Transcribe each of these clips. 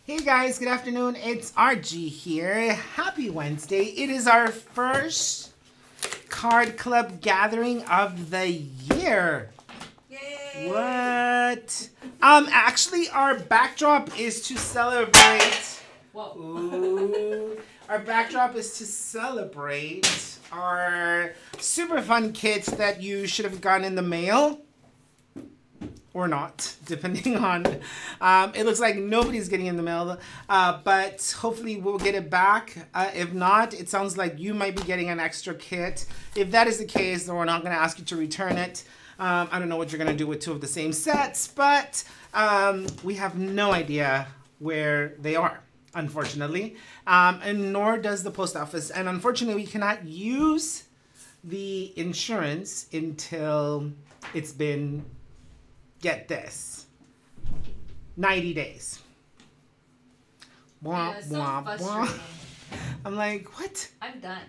Hey guys, good afternoon. It's RG here. Happy Wednesday. It is our first card club gathering of the year. Yay! What? Actually our backdrop is to celebrate. Whoa. Ooh. Our backdrop is to celebrate our super fun kits that you should have gotten in the mail. Or not, depending on, it looks like nobody's getting in the mail, but hopefully we'll get it back. If not, it sounds like you might be getting an extra kit. If that is the case, then we're not gonna ask you to return it. I don't know what you're gonna do with two of the same sets, but we have no idea where they are, unfortunately, and nor does the post office. And unfortunately, we cannot use the insurance until it's been, get this, 90 days. Yeah, it's so frustrating. I'm like, what? I'm done.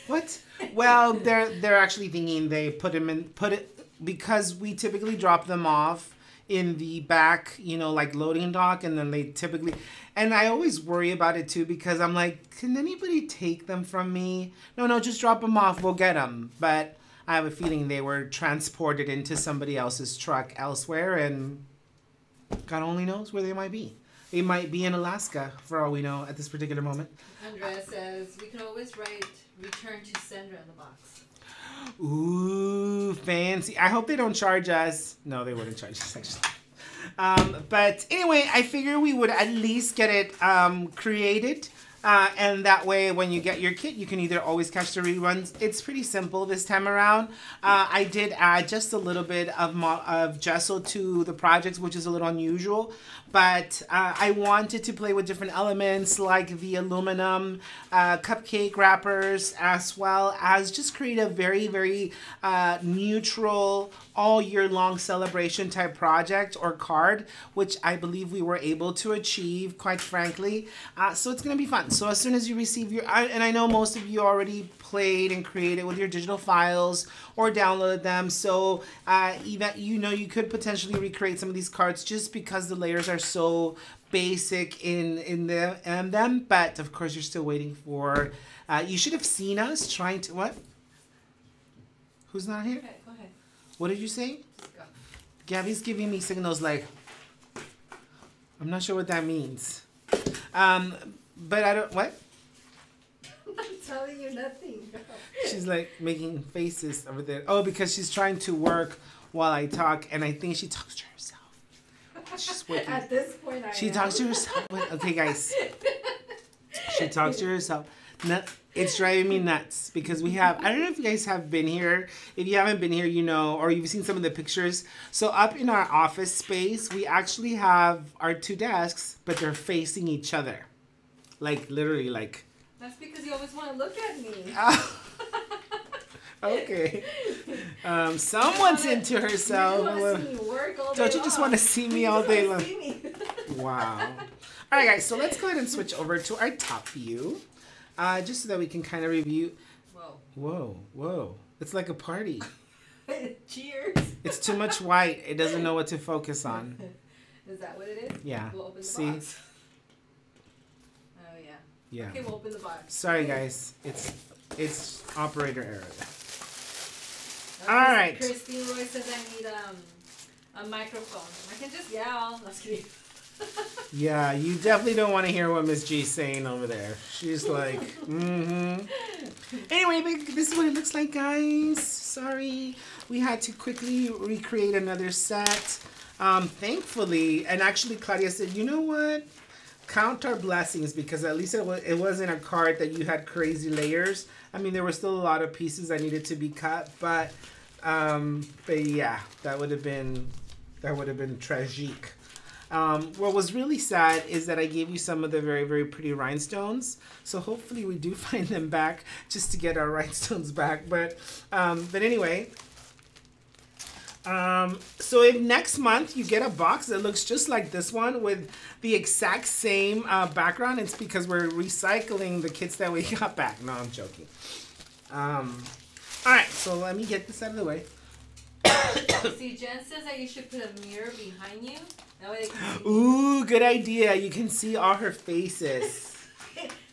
What? Well, they're actually thinking they put it because we typically drop them off in the back, you know, like loading dock, and then they typically, and I always worry about it too because I'm like, can anybody take them from me? No, just drop them off. We'll get them. But I have a feeling they were transported into somebody else's truck elsewhere, and God only knows where they might be. They might be in Alaska, for all we know, at this particular moment. Andrea says, we can always write return to sender in the box. Ooh, fancy. I hope they don't charge us. No, they wouldn't charge us, actually. But anyway, I figure we would at least get it created. And that way, when you get your kit, you can either always catch the reruns. It's pretty simple this time around. I did add just a little bit of gesso to the projects, which is a little unusual. But I wanted to play with different elements like the aluminum cupcake wrappers, as well as just create a very, very neutral, all year long celebration type project or card, which I believe we were able to achieve, quite frankly. So it's going to be fun. So as soon as you receive your, and I know most of you already played and created with your digital files or downloaded them, so even, you know, you could potentially recreate some of these cards just because the layers are so basic in them. But of course, you're still waiting for. You should have seen us trying to what? Who's not here? Okay, go ahead. What did you say? Go. Gabby's giving me signals like. I'm not sure what that means. But I don't. What? I'm telling you nothing. She's like making faces over there. Oh, because she's trying to work while I talk, and I think she talks to herself. She's working. At this point, She talks to herself. Okay, guys. She talks to herself. It's driving me nuts because we have, I don't know if you guys have been here. If you haven't been here, you know, or you've seen some of the pictures. So up in our office space, we actually have our two desks, but they're facing each other. Like, literally, like. That's because you always want to look at me. Okay. Someone's into herself. You want to see me work all day Don't you just want to see me all day long? See me. Wow. All right, guys. So let's go ahead and switch over to our top view, just so that we can kind of review. Whoa. It's like a party. Cheers. It's too much white. It doesn't know what to focus on. Is that what it is? Yeah. We'll open the See? box. Oh, yeah. Yeah. Okay, we'll open the box. Sorry, guys. It's operator error. All right. Christine Roy says I need a microphone. I can just yell. No, just kidding. Yeah, you definitely don't want to hear what Miss G's saying over there. She's like, Anyway, this is what it looks like, guys. Sorry. We had to quickly recreate another set. Thankfully, and actually Claudia said, you know what? Count our blessings, because at least it wasn't a card that you had crazy layers. I mean, there were still a lot of pieces that needed to be cut, but yeah, that would have been tragique. What was really sad is that I gave you some of the very, very pretty rhinestones. So hopefully we do find them back just to get our rhinestones back. But anyway, so if next month you get a box that looks just like this one with the exact same background, it's because we're recycling the kits that we got back. No, I'm joking. All right, so let me get this out of the way. See, Jen says that you should put a mirror behind you. That way they can see Ooh, good idea. You can see all her faces.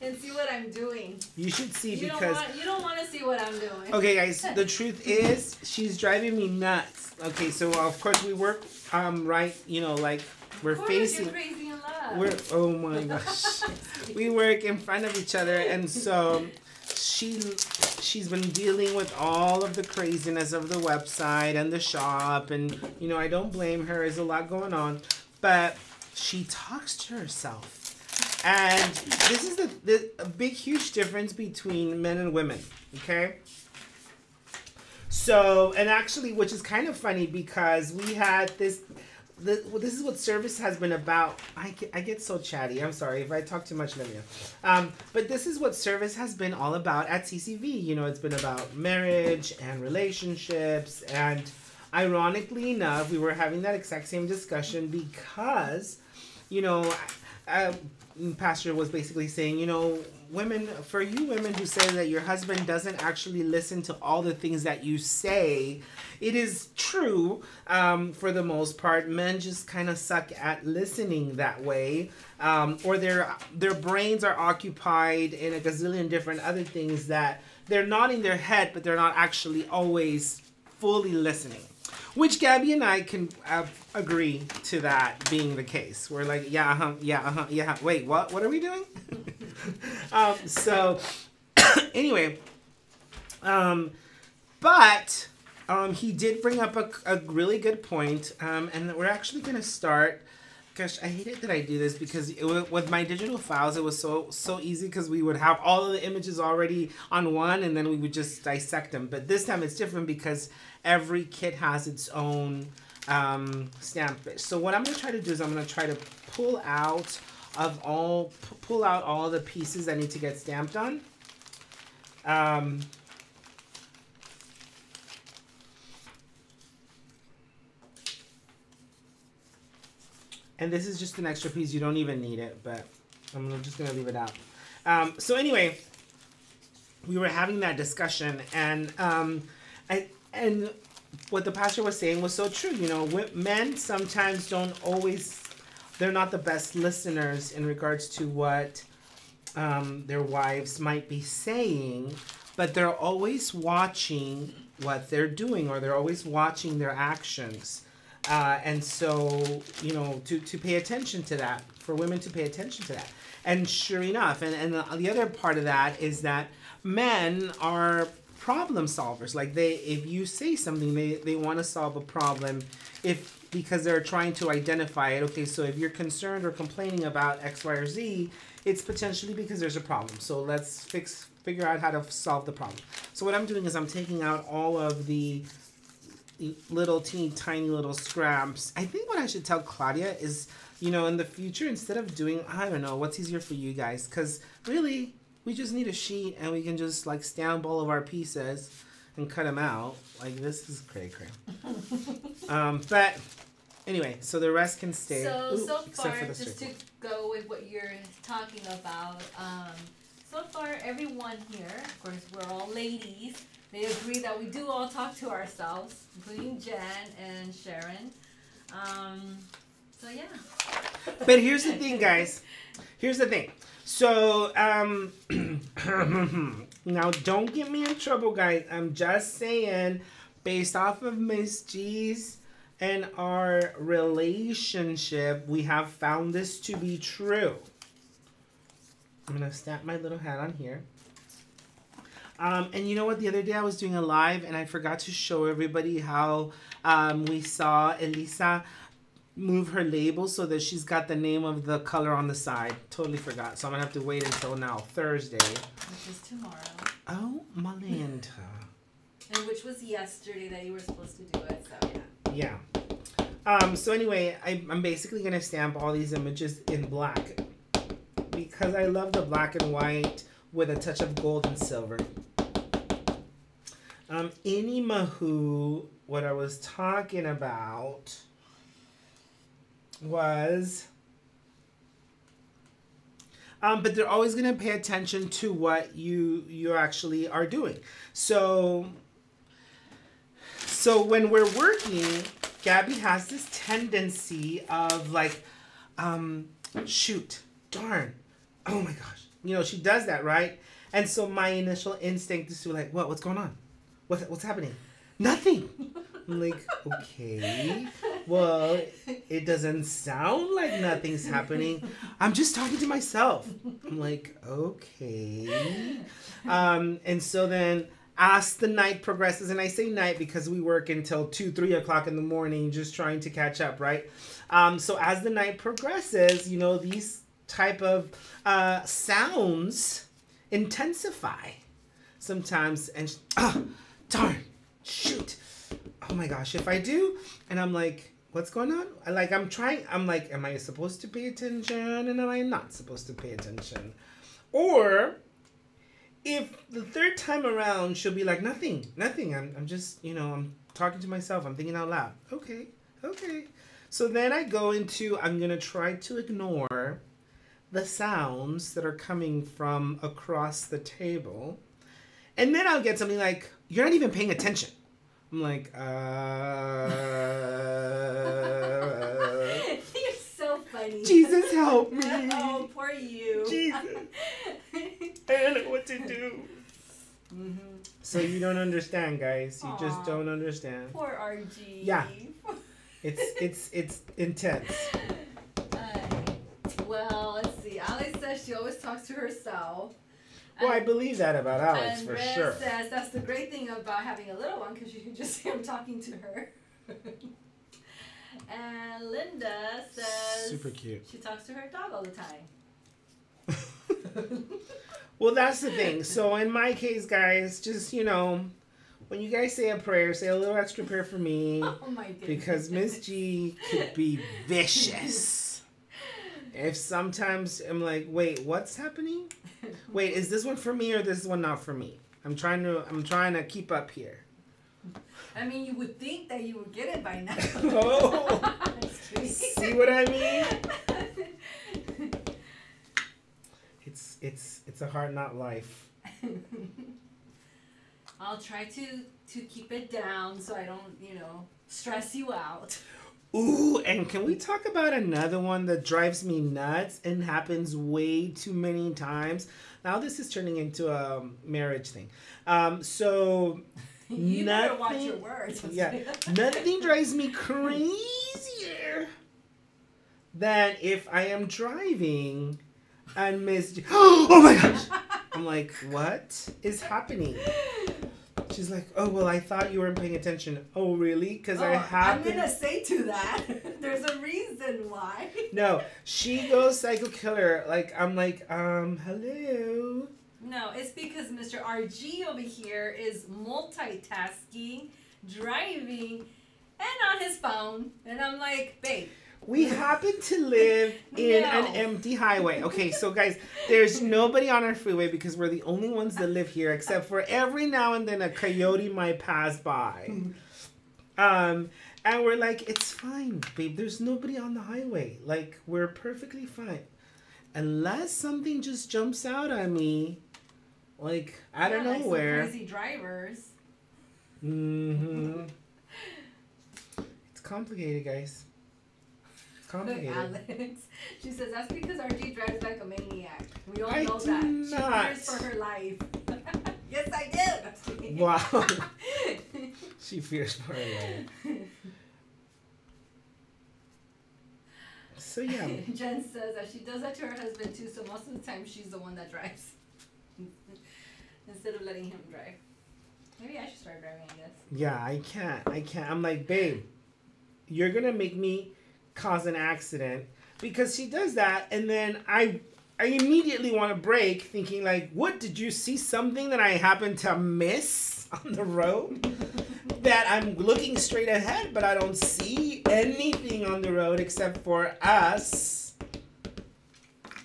and see what I'm doing. You should see You because... don't want to see what I'm doing. Okay, guys, the truth is she's driving me nuts. Okay, so of course we work right, you know, like we're Of course, facing... You're crazy in love. Oh my gosh. We work in front of each other, and so she's been dealing with all of the craziness of the website and the shop, and you know, I don't blame her. There's a lot going on, but she talks to herself. And this is a big, huge difference between men and women, okay? So, and actually, which is kind of funny because we had this is what service has been about. I get so chatty. I'm sorry if I talk too much, let me know. But this is what service has been all about at CCV. You know, it's been about marriage and relationships. And ironically enough, we were having that exact same discussion because, you know, Pastor was basically saying, you know, women, for you women who say that your husband doesn't actually listen to all the things that you say, it is true for the most part. Men just kind of suck at listening that way, or their brains are occupied in a gazillion different other things that they're nodding their head, but they're not actually always fully listening. Which Gabby and I can agree to that being the case. We're like, yeah. Wait, what? What are we doing? So, anyway, but he did bring up a really good point, and we're actually going to start. Gosh, I hate it that I do this because with my digital files, it was so easy because we would have all of the images already on one, and then we would just dissect them. But this time it's different because every kit has its own stamp. So what I'm going to try to do is I'm going to try to pull out all the pieces that need to get stamped on. And this is just an extra piece. You don't even need it, but I'm just going to leave it out. So anyway, we were having that discussion, and what the pastor was saying was so true. You know, men sometimes they're not the best listeners in regards to what their wives might be saying, but they're always watching what they're doing, or they're always watching their actions. And so, you know, to pay attention to that, for women to pay attention to that. And sure enough, and the other part of that is that men are problem solvers. Like if you say something, they want to solve a problem because they're trying to identify it. Okay, so if you're concerned or complaining about X, Y, or Z, it's potentially because there's a problem. So let's figure out how to solve the problem. So what I'm doing is I'm taking out all of the little tiny little scraps. I think what I should tell Claudia is, you know, in the future, instead of doing, I don't know, what's easier for you guys? Because really, we just need a sheet and we can just like stamp all of our pieces and cut them out. Like, this is cray. But anyway, so the rest can stay. So far, just circle. to go with what you're talking about, so far everyone here, of course, we're all ladies. They agree that we do all talk to ourselves, including Jen and Sharon. So yeah. But here's the thing, guys. Here's the thing. So, now don't get me in trouble, guys. I'm just saying, based off of Miss G's and our relationship, we have found this to be true. I'm going to stamp my little hat on here. And you know what? The other day I was doing a live and I forgot to show everybody how we saw Elisa move her label so that she's got the name of the color on the side. Totally forgot. So I'm going to have to wait until now, Thursday. Which is tomorrow. Oh, Melinda. And which was yesterday that you were supposed to do it, so yeah. Yeah. So anyway, I'm basically going to stamp all these images in black because I love the black and white with a touch of gold and silver. Anywho, what I was talking about was, but they're always going to pay attention to what you actually are doing. So So when we're working, Gabby has this tendency of like, shoot, darn, oh my gosh. You know, she does that, right? And so my initial instinct is to like, what's going on? What's happening? Nothing. I'm like, okay, well, it doesn't sound like nothing's happening. I'm just talking to myself. I'm like, okay. And so then as the night progresses, and I say night because we work until 2, 3 o'clock in the morning just trying to catch up, right? So as the night progresses, you know, these type of sounds intensify sometimes. And darn, shoot. Oh my gosh, if I do, and I'm like, what's going on? I'm like, am I supposed to pay attention? And am I not supposed to pay attention? Or if the third time around, she'll be like, nothing. I'm just, you know, I'm talking to myself. I'm thinking out loud. Okay. So then I go into, I'm going to try to ignore the sounds that are coming from across the table. And then I'll get something like, you're not even paying attention. I'm like, You're so funny. Jesus help me. Oh, poor you. Jesus. I don't know what to do. Mm-hmm. So you don't understand, guys. You just don't understand. Poor RG. Yeah. It's intense. Well, let's see. Alex says she always talks to herself. Well, I believe that about Alex, and for Red sure. says that's the great thing about having a little one, because you can just hear him talking to her. And Linda says super cute. She talks to her dog all the time. Well, that's the thing. So in my case, guys, just, you know, when you guys say a prayer, say a little extra prayer for me. Oh my goodness. Because Miss G could be vicious. If sometimes I'm like, wait, what's happening? Wait, is this one for me or this one not for me? I'm trying to keep up here. I mean, you would think that you would get it by now. Oh, see what I mean? It's a hard not life. I'll try to keep it down so I don't, you know, stress you out. Ooh, and can we talk about another one that drives me nuts and happens way too many times? Now this is turning into a marriage thing. So you better watch your words. Yeah, nothing drives me crazier than if I am driving and Miss G. Oh my gosh! I'm like, what is happening? She's like, oh, well, I thought you weren't paying attention. Oh, really? Because I have. I'm going to say to that, there's a reason why. No, she goes psycho killer. Like, I'm like, hello. No, it's because Mr. RG over here is multitasking, driving, and on his phone. And I'm like, babe. We happen to live in an empty highway. Okay, so guys, there's nobody on our freeway because we're the only ones that live here, except for every now and then a coyote might pass by. And we're like, it's fine, babe. There's nobody on the highway. Like, we're perfectly fine. Unless something just jumps out at me, like, I don't know like where. Some crazy drivers. Mm-hmm. It's complicated, guys. Complicated. Alex. She says that's because RG drives like a maniac. We all I know do that. not. She fears for her life. Yes, I do. Wow. She fears for her life. So yeah. Jen says that she does that to her husband too, so most of the time she's the one that drives. Instead of letting him drive. Maybe I should start driving, I guess. Yeah, I can't. I'm like, babe, you're gonna make me cause an accident, because she does that, and then I immediately want to brake, thinking like, what, did you see something that I happen to miss on the road? That I'm looking straight ahead, but I don't see anything on the road except for us.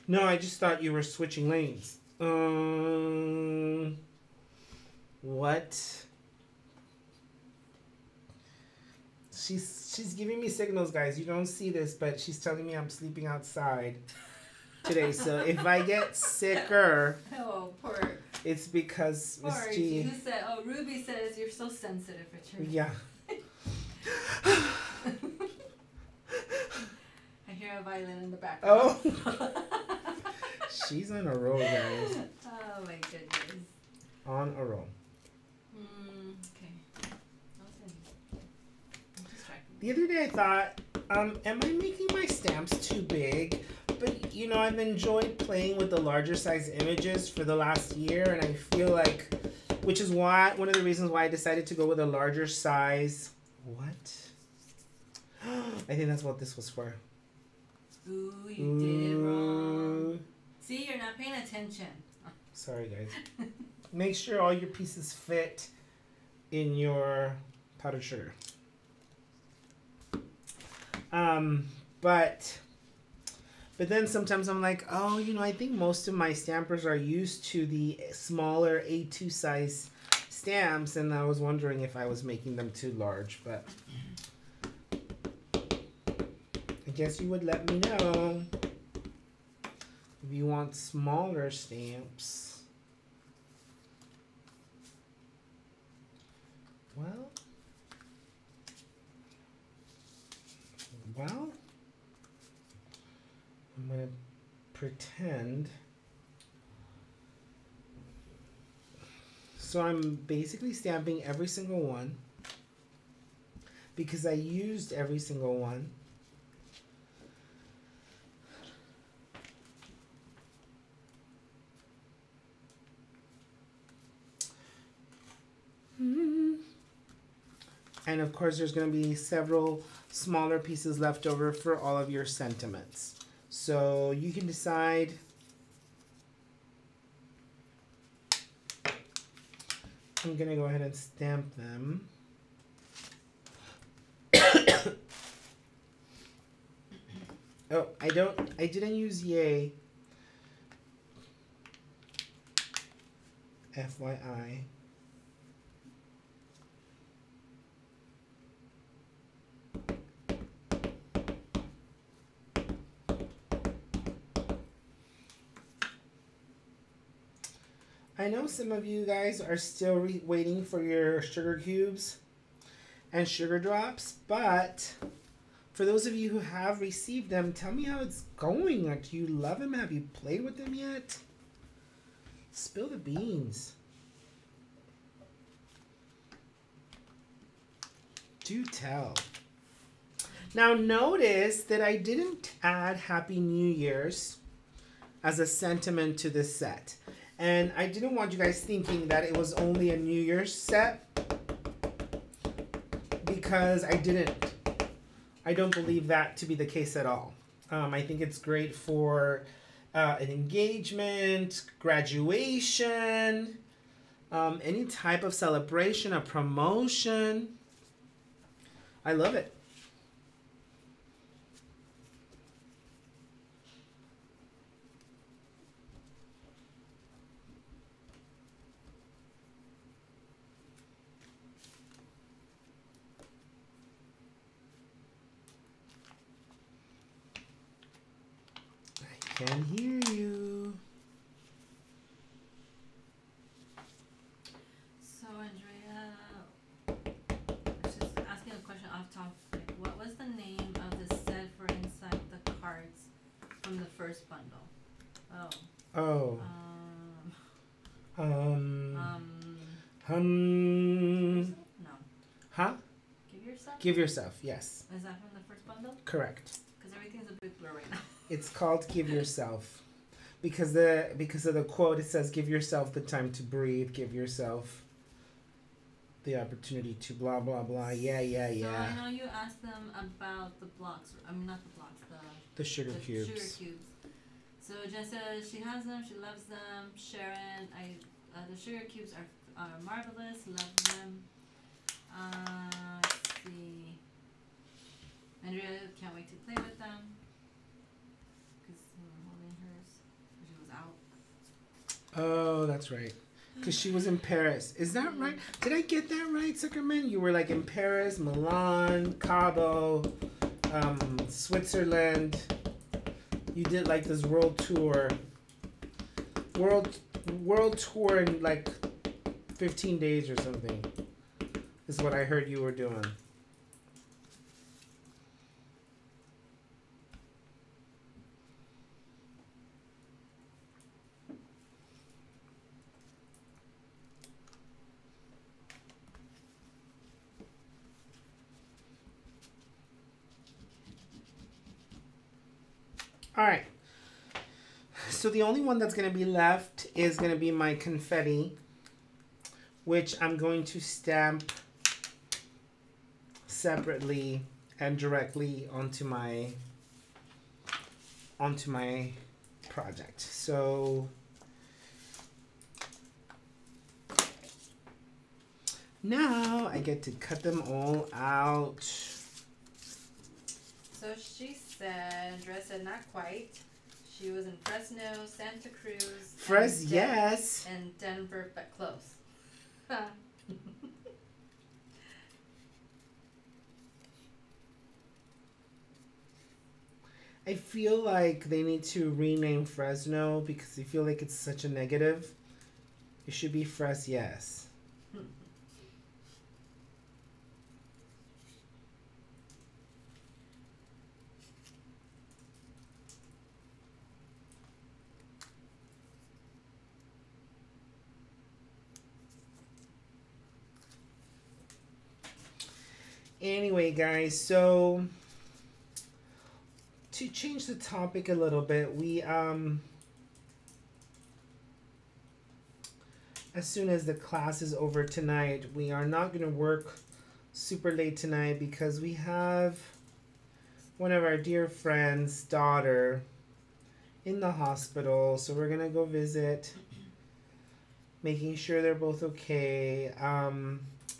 No, I just thought you were switching lanes. What? She's giving me signals, guys. You don't see this, but she's telling me I'm sleeping outside today. So if I get sicker, poor. It's because Miss G. Who said? Oh, Ruby says you're so sensitive, Richard. Yeah. a violin in the background. Oh. She's on a roll, guys. Oh my goodness. On a roll. Okay. I'm distracted. The other day I thought, am I making my stamps too big? But, you know, I've enjoyed playing with the larger size images for the last year, and I feel like, which is why, one of the reasons why I decided to go with a larger size. What? I think that's what this was for. Ooh, you did it wrong. See, you're not paying attention. Sorry, guys. Make sure all your pieces fit in your powdered sugar. But then sometimes I'm like, oh, you know, I think most of my stampers are used to the smaller A2 size stamps, and I was wondering if I was making them too large, but I guess you would let me know if you want smaller stamps. Well, I'm going to pretend. So I'm basically stamping every single one because I used every single one. And of course, there's going to be several smaller pieces left over for all of your sentiments. So you can decide. I'm going to go ahead and stamp them. Oh, I didn't use yay. FYI. I know some of you guys are still waiting for your sugar cubes and sugar drops, but for those of you who have received them, tell me how it's going. Do you love them? Have you played with them yet? Spill the beans. Do tell. Now notice that I didn't add Happy New Year's as a sentiment to this set. And I didn't want you guys thinking that it was only a New Year's set, because I didn't. I don't believe that to be the case at all. I think it's great for an engagement, graduation, any type of celebration, a promotion. I love it. Can hear you. So Andrea, I was just asking a question off topic. What was the name of the set for inside the cards from the first bundle? Oh. No. Huh? Give Yourself? Give Yourself, yes. Is that from the first bundle? Correct. Because everything's a big blur right now. It's called Give Yourself. Because of the quote, it says, give yourself the time to breathe, give yourself the opportunity to blah, blah, blah. Yeah. So I know you asked them about the blocks. I mean, not the blocks, the sugar cubes. Sugar cubes. So Jen says she has them, she loves them. Sharon, the sugar cubes are marvelous, love them. Let's see. Andrea can't wait to play with them. Because I'm holding hers. She was out. Oh, that's right. Because she was in Paris. Is that right? Did I get that right, Zuckerman? You were like in Paris, Milan, Cabo, Switzerland. You did like this world tour. World tour in like 15 days or something. Is what I heard you were doing. All right. So the only one that's going to be left is going to be my confetti, which I'm going to stamp separately and directly onto my project. So now I get to cut them all out. So she said, Andrea said not quite. She was in Fresno, Santa Cruz, Yes. and Denver, but close. I feel like they need to rename Fresno because I feel like it's such a negative. It should be Yes. Anyway, guys, so to change the topic a little bit, we as soon as the class is over tonight, we are not going to work super late tonight because we have one of our dear friends' daughter in the hospital, so we're going to go visit, making sure they're both okay.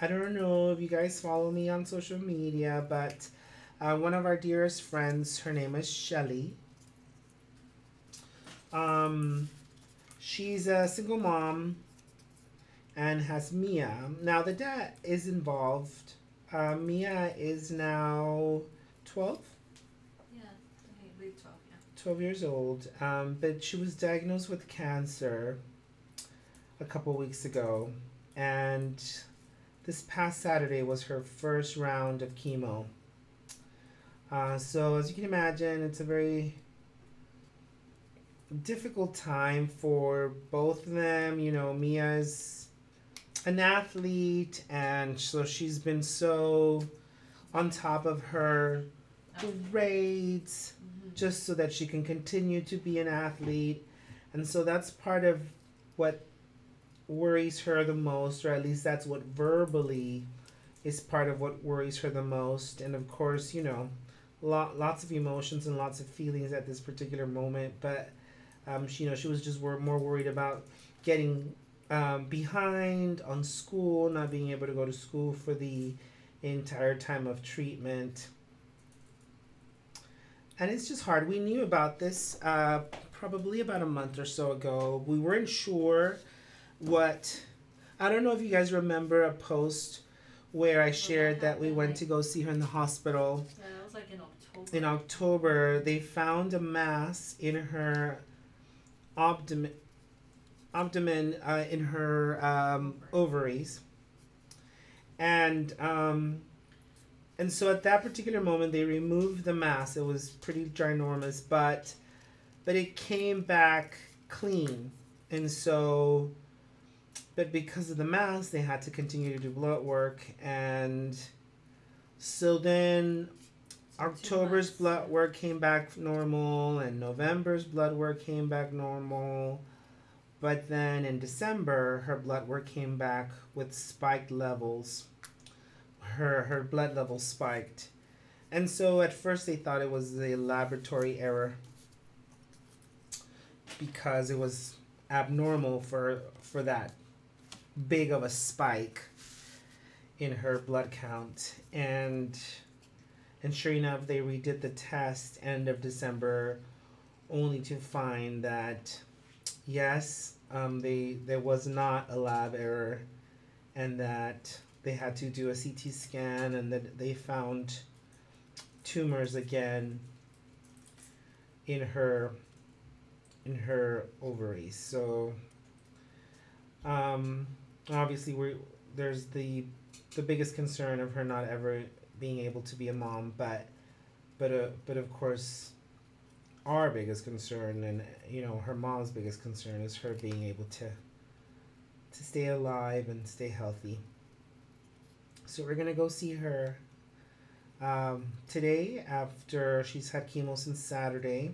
I don't know if you guys follow me on social media, but one of our dearest friends, her name is Shelly. She's a single mom and has Mia. Now the dad is involved. Mia is now 12? Yeah, I believe 12, yeah. 12 years old. But she was diagnosed with cancer a couple weeks ago. And this past Saturday was her first round of chemo. So as you can imagine, it's a very difficult time for both of them. You know, Mia's an athlete, and so she's been so on top of her grades just so that she can continue to be an athlete. And so that's part of what worries her the most, or at least that's what verbally is part of what worries her the most. And of course, you know, lots of emotions and lots of feelings at this particular moment, but she was just more worried about getting behind on school, not being able to go to school for the entire time of treatment. And it's just hard. We knew about this probably about a month or so ago. We weren't sure what... I don't know if you guys remember a post where I shared that we went to go see her in the hospital. Yeah, that was like in October. In October, they found a mass in her abdomen in her ovaries. And so at that particular moment, they removed the mass. It was pretty ginormous, but it came back clean. And so, but because of the mass, they had to continue to do blood work. And so then October's blood work came back normal, and November's blood work came back normal. But then in December, her blood work came back with spiked levels. Her blood levels spiked. And so at first they thought it was a laboratory error because it was abnormal for that big of a spike in her blood count. And sure enough, they redid the test end of December, only to find that yes, there was not a lab error, and that they had to do a CT scan, and that they found tumors again in her ovaries. So obviously there's the biggest concern of her not ever being able to be a mom, but of course our biggest concern, and her mom's biggest concern, is her being able to stay alive and stay healthy. So we're gonna go see her today after she's had chemo since Saturday.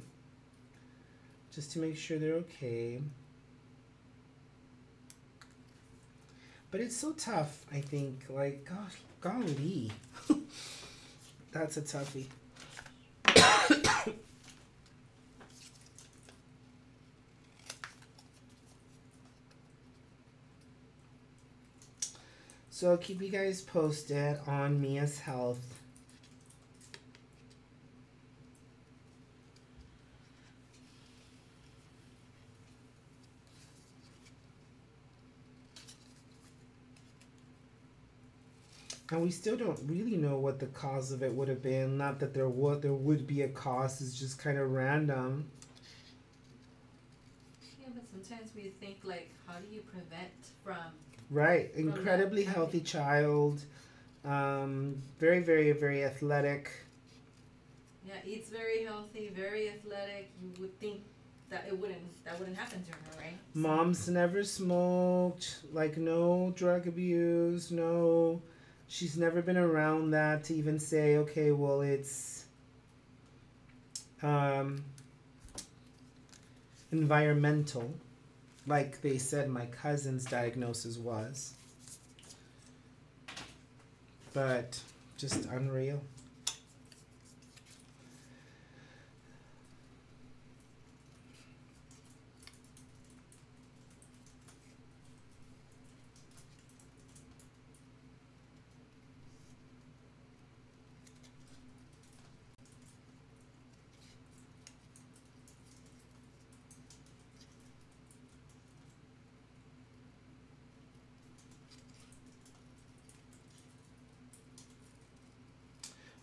just to make sure they're okay. But it's so tough, I think. Like, gosh, golly. That's a toughie. So I'll keep you guys posted on Mia's health. And we still don't really know what the cause of it would have been. Not that there would be a cause. It's just kind of random. Yeah, but sometimes we think like, how do you prevent from? Right, incredibly healthy child. Very, very, very athletic. Yeah, eats very healthy, very athletic. You would think that wouldn't happen to her, right? Mom's never smoked. Like, no drug abuse. No. She's never been around that to even say, okay, well, it's environmental, like they said my cousin's diagnosis was. But just unreal.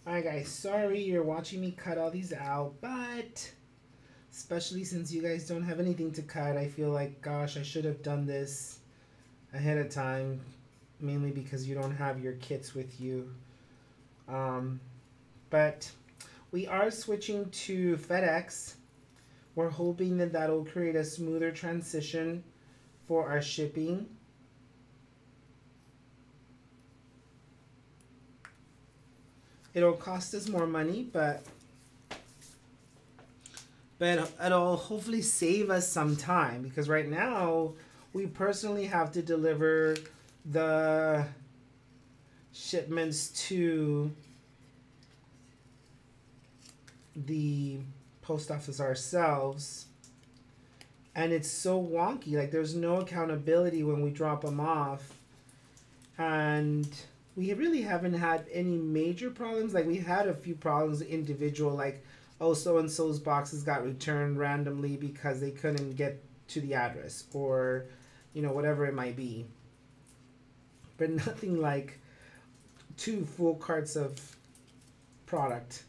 Alright guys, sorry you're watching me cut all these out, but especially since you guys don't have anything to cut, I feel like, gosh, I should have done this ahead of time, mainly because you don't have your kits with you. But we are switching to FedEx. We're hoping that that'll create a smoother transition for our shipping. It'll cost us more money, but it'll hopefully save us some time, because right now we personally have to deliver the shipments to the post office ourselves, and it's so wonky. Like, there's no accountability when we drop them off, and we really haven't had any major problems. Like, we had a few problems individual, like, oh, so-and-so's boxes got returned randomly because they couldn't get to the address, or, you know, whatever it might be. But nothing like 2 full carts of product,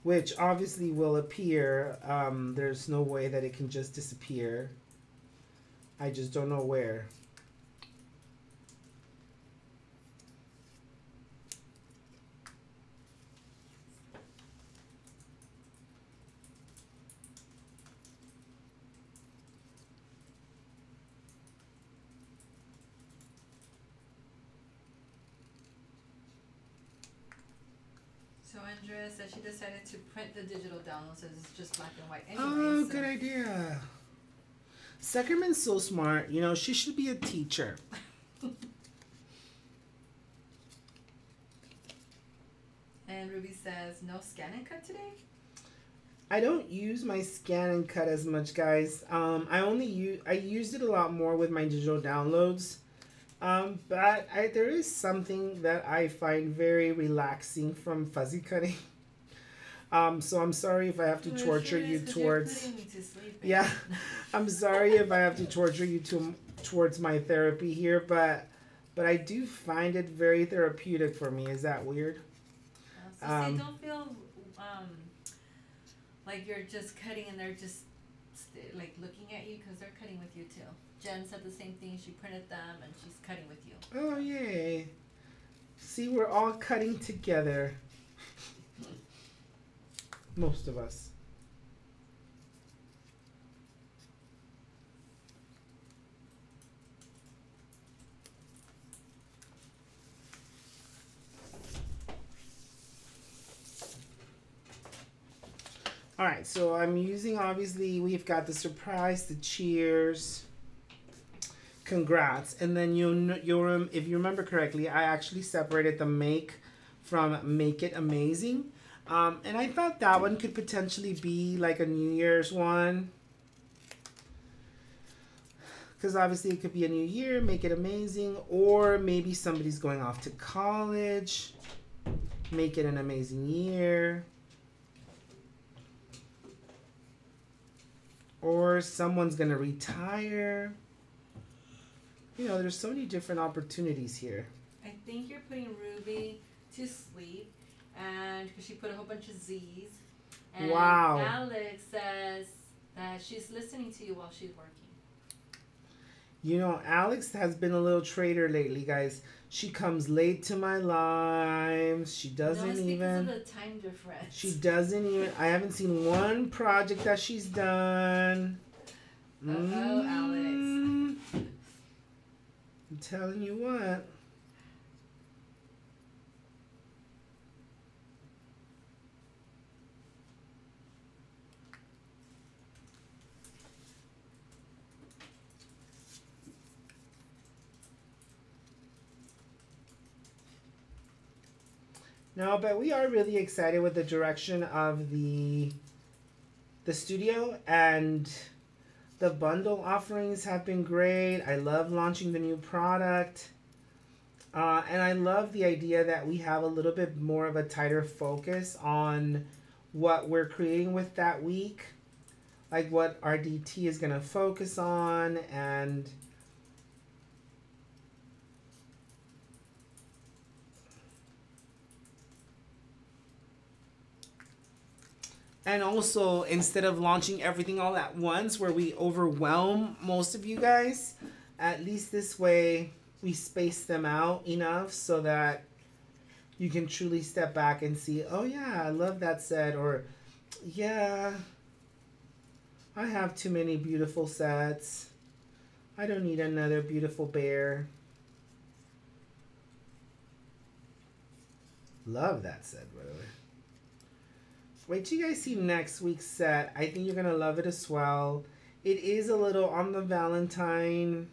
which obviously will appear. There's no way that it can just disappear. I just don't know where. So Andrea said she decided to print the digital download, so it's just black and white anyway. Oh, good idea. Suckerman's so smart. You know, she should be a teacher. And Ruby says, no scan and cut today? I don't use my scan and cut as much, guys. I used it a lot more with my digital downloads. But there is something that I find very relaxing from fuzzy cutting. So I'm sorry if I have to torture you towards. Yeah, I'm sorry if I have to torture you towards my therapy here, but I do find it very therapeutic for me. Is that weird? So don't feel like you're just cutting and they're just like looking at you, because they're cutting with you too. Jen said the same thing. She printed them and she's cutting with you. Oh, yay. See, we're all cutting together. Most of us. All right, so I'm using, obviously, we've got the surprise, the cheers, congrats, and then you'll if you remember correctly, I actually separated the make from make it amazing, and I thought that one could potentially be like a New Year's one, because obviously it could be a new year, make it amazing, or maybe somebody's going off to college, make it an amazing year. Or someone's going to retire. You know, there's so many different opportunities here. I think you're putting Ruby to sleep, and because she put a whole bunch of Z's. And wow. Alex says that she's listening to you while she's working. You know, Alex has been a little traitor lately, guys. She comes late to my lives. She doesn't it's even. Because of the time difference. She doesn't even. I haven't seen one project that she's done. Uh-oh, Alex. I'm telling you what. No, but we are really excited with the direction of the studio, and the bundle offerings have been great. I love launching the new product. And I love the idea that we have a little bit more of a tighter focus on what we're creating with that week. Like what our DT is going to focus on, and also, instead of launching everything all at once where we overwhelm most of you guys, at least this way we space them out enough so that you can truly step back and see, oh yeah, I love that set, or yeah, I have too many beautiful sets. I don't need another beautiful bear. Love that set, by the way. Wait till you guys see next week's set. I think you're going to love it as well. It is a little on the Valentine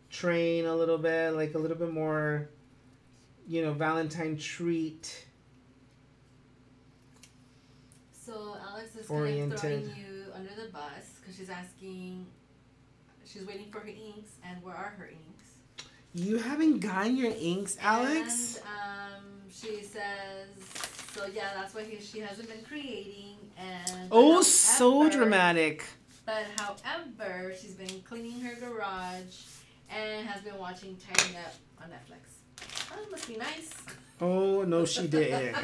train a little bit. Like a little bit more, you know, Valentine treat. So Alex is kind of throwing you under the bus because she's asking, she's waiting for her inks, and where are her inks? You haven't gotten your inks, Alex? And she says... So yeah, that's why she hasn't been creating, and so dramatic. But however, she's been cleaning her garage and has been watching Tidying Up on Netflix. Oh, must be nice. Oh no, she didn't.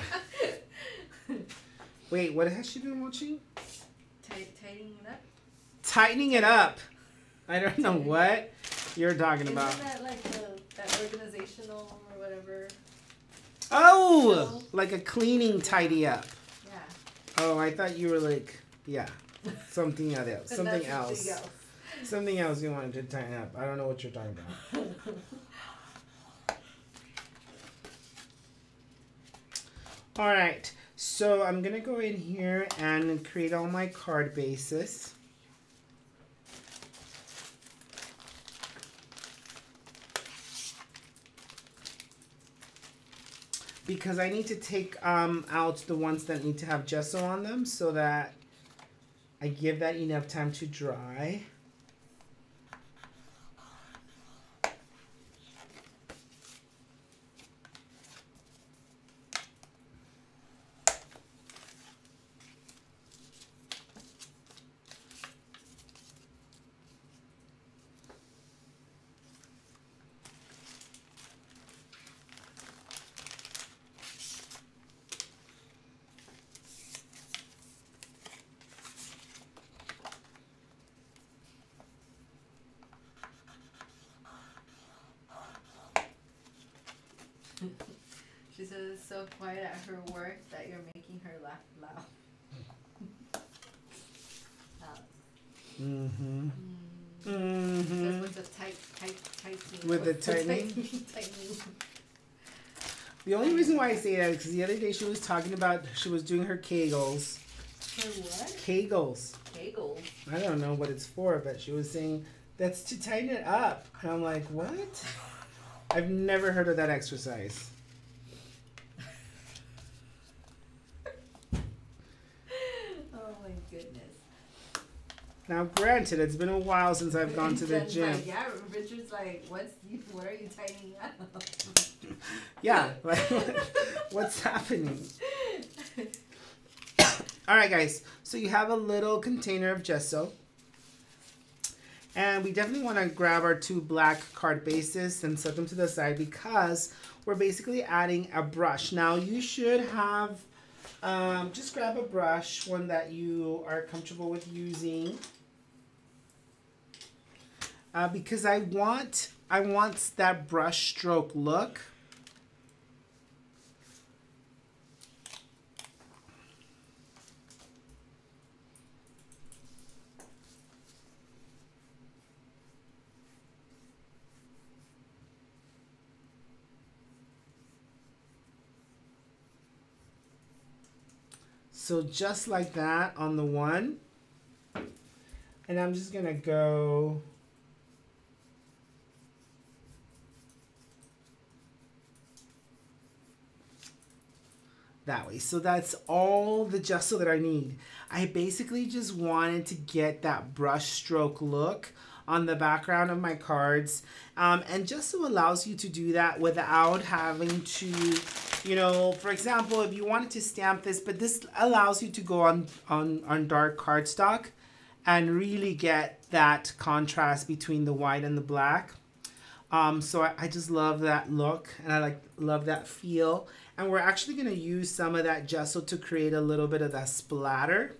Wait, what has she been watching? Tidying It Up. Tightening It Up. I don't know what you're talking about. Isn't that like that organizational or whatever? Oh, like a cleaning tidy up. Yeah. Oh, I thought you were like, yeah, something else. Something else. Something else you wanted to tighten up. I don't know what you're talking about. All right, so I'm going to go in here and create all my card bases. Because I need to take out the ones that need to have gesso on them so that I give that enough time to dry. She says it's so quiet at her work that you're making her laugh loud. Mm-hmm. Mm-hmm. With the tightening. With the tightening? The only reason why I say that is because the other day she was talking about, she was doing her Kegels, For what? Kegels. Kegels. I don't know what it's for, but she was saying that's to tighten it up. And I'm like, what? I've never heard of that exercise. Oh my goodness. Now, granted, it's been a while since I've gone to the gym. Like, yeah, Richard's like, what are you tightening up? Yeah, like, what's happening? All right, guys. So you have a little container of gesso. And we definitely want to grab our 2 black card bases and set them to the side because we're basically adding a brush. Now, you should have, just grab a brush, one that you are comfortable with using. Because I want that brush stroke look. So just like that on the one. And I'm just gonna go that way. So that's all the gesso that I need. I basically just wanted to get that brush stroke look on the background of my cards. And gesso allows you to do that without having to, you know, for example, if you wanted to stamp this, but this allows you to go on dark cardstock and really get that contrast between the white and the black. So I just love that look and I love that feel. And we're actually going to use some of that gesso to create a little bit of that splatter.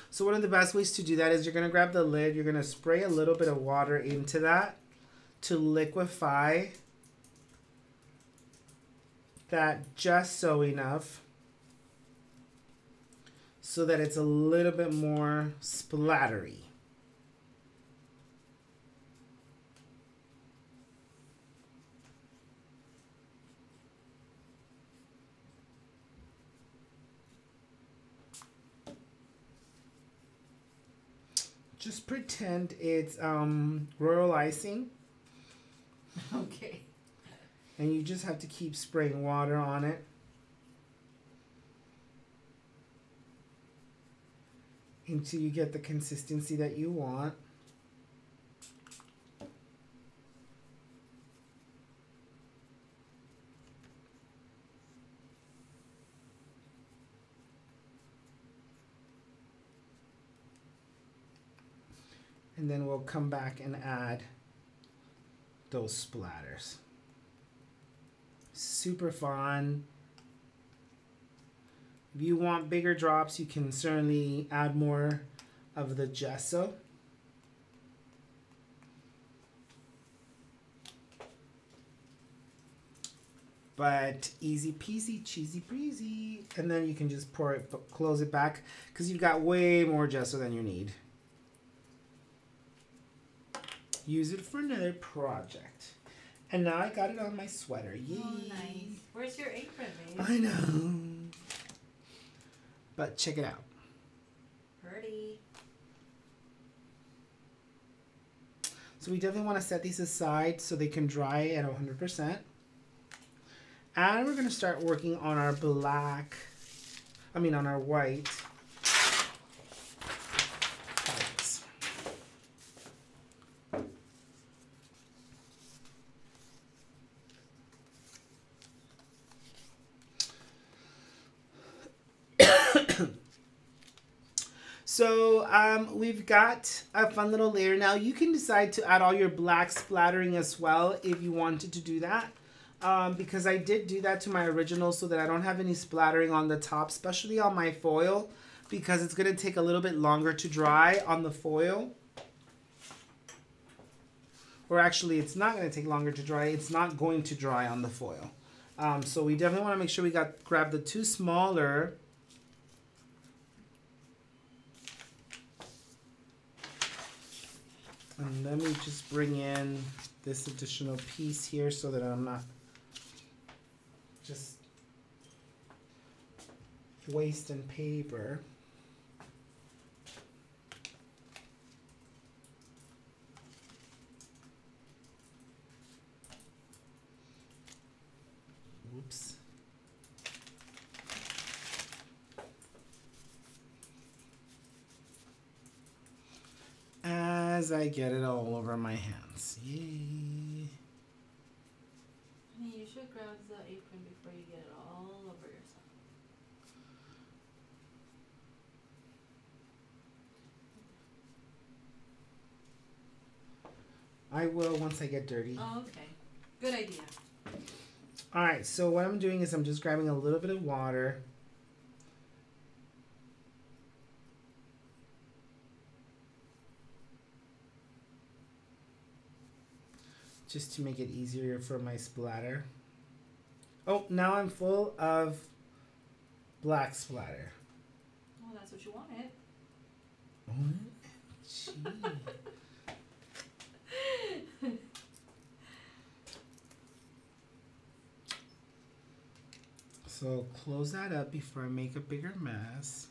So one of the best ways to do that is you're going to grab the lid, you're going to spray a little bit of water into that to liquefy that gesso enough so that it's a little bit more splattery. Just pretend it's royal icing. Okay. And you just have to keep spraying water on it. Until you get the consistency that you want. And then we'll come back and add those splatters. Super fun. If you want bigger drops, you can certainly add more of the gesso. But easy peasy, cheesy breezy. And then you can just pour it, close it back, because you've got way more gesso than you need. Use it for another project. And now I got it on my sweater. Yay. Oh, nice. Where's your apron, babe? I know. But check it out. Pretty. So we definitely want to set these aside so they can dry at 100%. And we're going to start working on our on our white. So we've got a fun little layer. Now you can decide to add all your black splattering as well if you wanted to do that. Because I did do that to my original so that I don't have any splattering on the top, especially on my foil, because it's going to take a little bit longer to dry on the foil. Or actually, it's not going to take longer to dry. It's not going to dry on the foil. So we definitely want to make sure we grab the 2 smaller. And let me just bring in this additional piece here so that I'm not just wasting paper. Whoops. As I get it all over my hands. Yay. Honey, you should grab the apron before you get it all over yourself. I will once I get dirty. Oh, okay. Good idea. Alright, so what I'm doing is I'm just grabbing a little bit of water. Just to make it easier for my splatter. Oh, now I'm full of black splatter. Oh, that's what you wanted. OMG. So close that up before I make a bigger mess.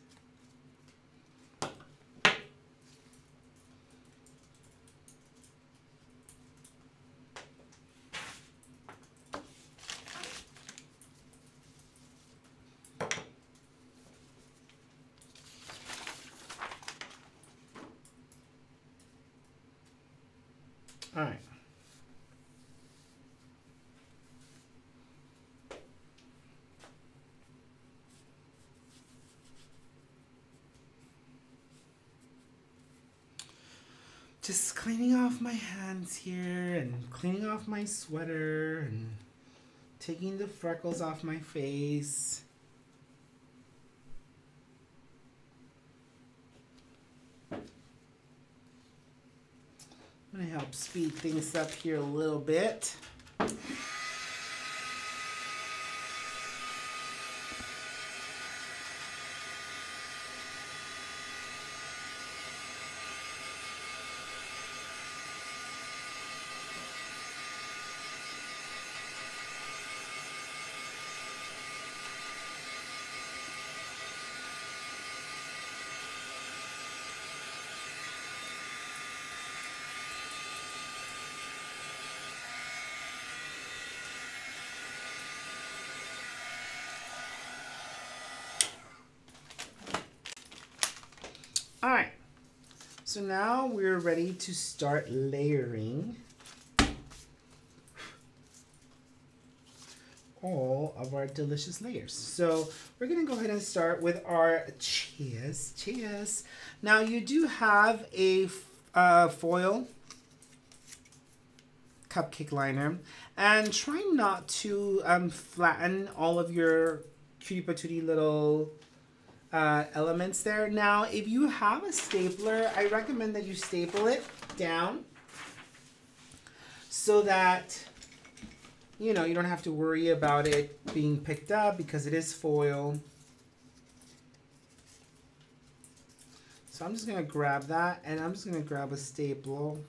All right. Just cleaning off my hands here and cleaning off my sweater and taking the freckles off my face. I'm gonna help speed things up here a little bit. All right, so now we're ready to start layering all of our delicious layers. So we're gonna go ahead and start with our cheese. Now you do have a foil cupcake liner, and try not to flatten all of your cutie patootie little elements there. Now, if you have a stapler, I recommend that you staple it down so that, you know, you don't have to worry about it being picked up because it is foil. So I'm just going to grab that and I'm just going to grab a staple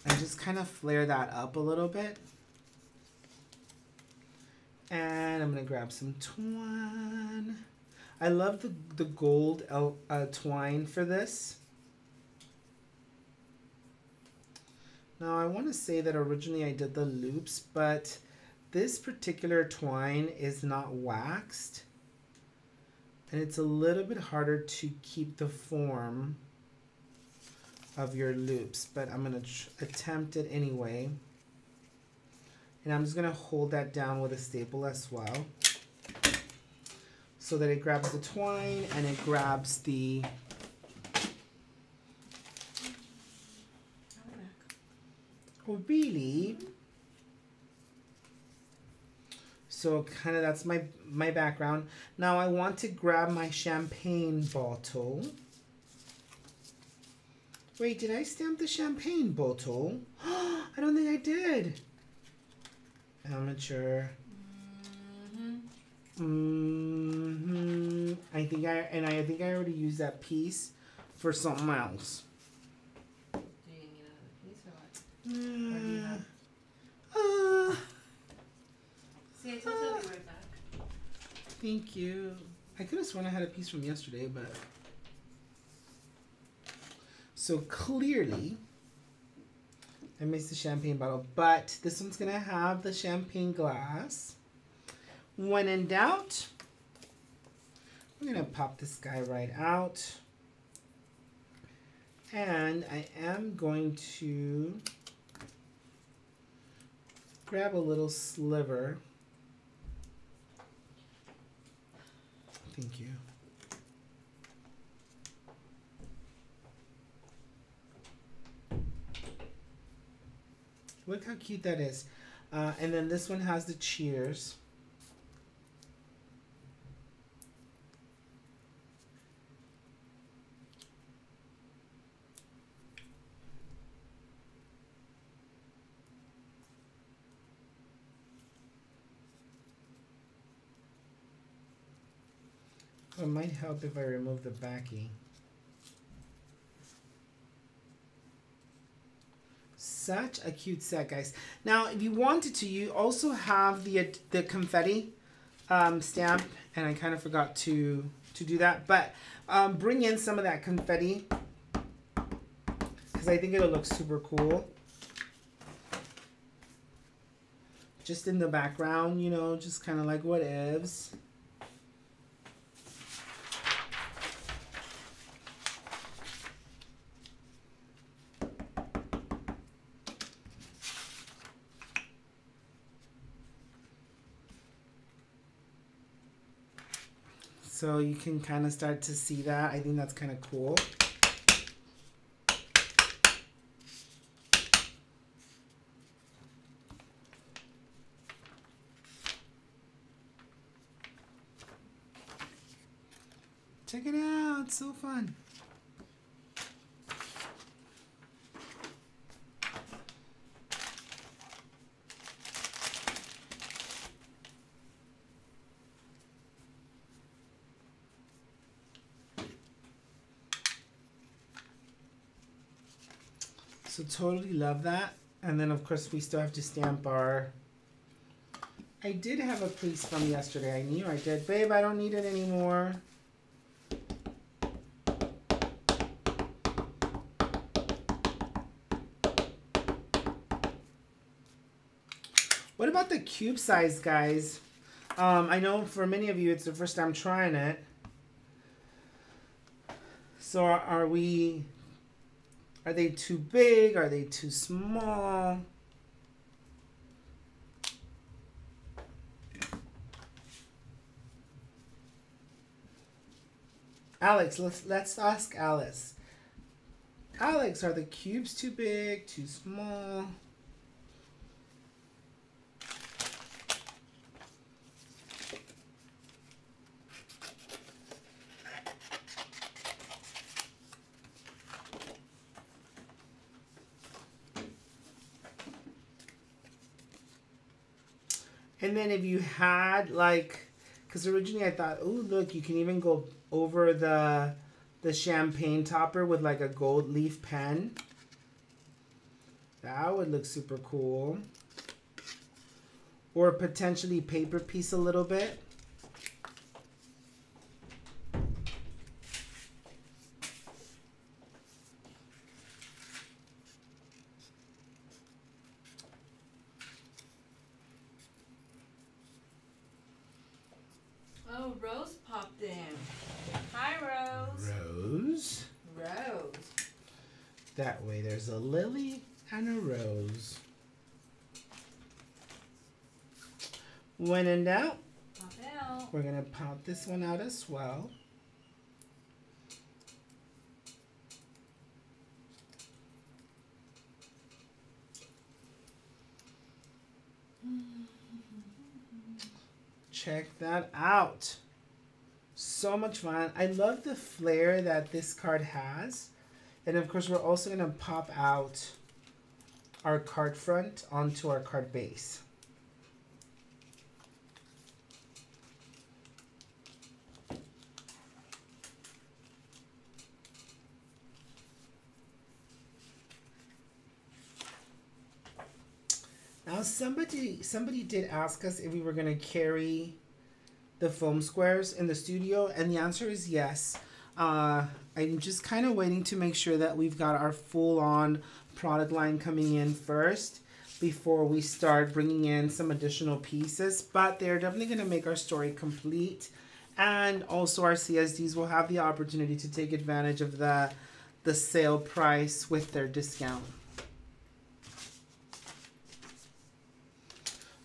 and just kind of flare that up a little bit. And I'm going to grab some twine. I love the gold twine for this. Now I want to say that originally I did the loops, but this particular twine is not waxed. And it's a little bit harder to keep the form of your loops, but I'm going to attempt it anyway. And I'm just going to hold that down with a staple as well, so that it grabs the twine and it grabs the oh really? So kind of that's my background. Now I want to grab my champagne bottle. Wait, did I stamp the champagne bottle? I don't think I did. Amateur. I think I already used that piece for something else. Do you need another piece or what? Or do you have... See, I told you I'll be right back. Thank you. I could have sworn I had a piece from yesterday, but... So clearly, I missed the champagne bottle, but this one's gonna have the champagne glass. When in doubt, we're gonna pop this guy right out. And I am going to grab a little sliver. Thank you. Look how cute that is. And then this one has the cheers. It might help if I remove the backing. Such a cute set, guys. Now, if you wanted to, you also have the confetti stamp, and I kind of forgot to do that. But bring in some of that confetti because I think it'll look super cool. Just in the background, you know, just kind of like what ifs. So you can kind of start to see that. I think that's kind of cool. Check it out, it's so fun. So totally love that. And then of course we still have to stamp our... I did have a piece from yesterday. I knew I did. Babe, I don't need it anymore. What about the cube size, guys? I know for many of you it's the first time trying it. So are they too big? Are they too small? Alex, let's ask Alice. Alex, are the cubes too big, too small? And then if you had like, because originally I thought, oh look, you can even go over the champagne topper with like a gold leaf pen. That would look super cool. Or potentially paper piece a little bit. Oh, Rose popped in. Hi, Rose. Rose. Rose. That way there's a lily and a rose. When in doubt, Pop it out. we're going to pop this one out as well. Check that out. So much fun. I love the flair that this card has. And of course, we're also going to pop out our card front onto our card base. Now somebody did ask us if we were going to carry the foam squares in the studio? And the answer is yes. I'm just kind of waiting to make sure that we've got our full-on product line coming in first before we start bringing in some additional pieces. But they're definitely going to make our story complete. And also our CSDs will have the opportunity to take advantage of the sale price with their discount.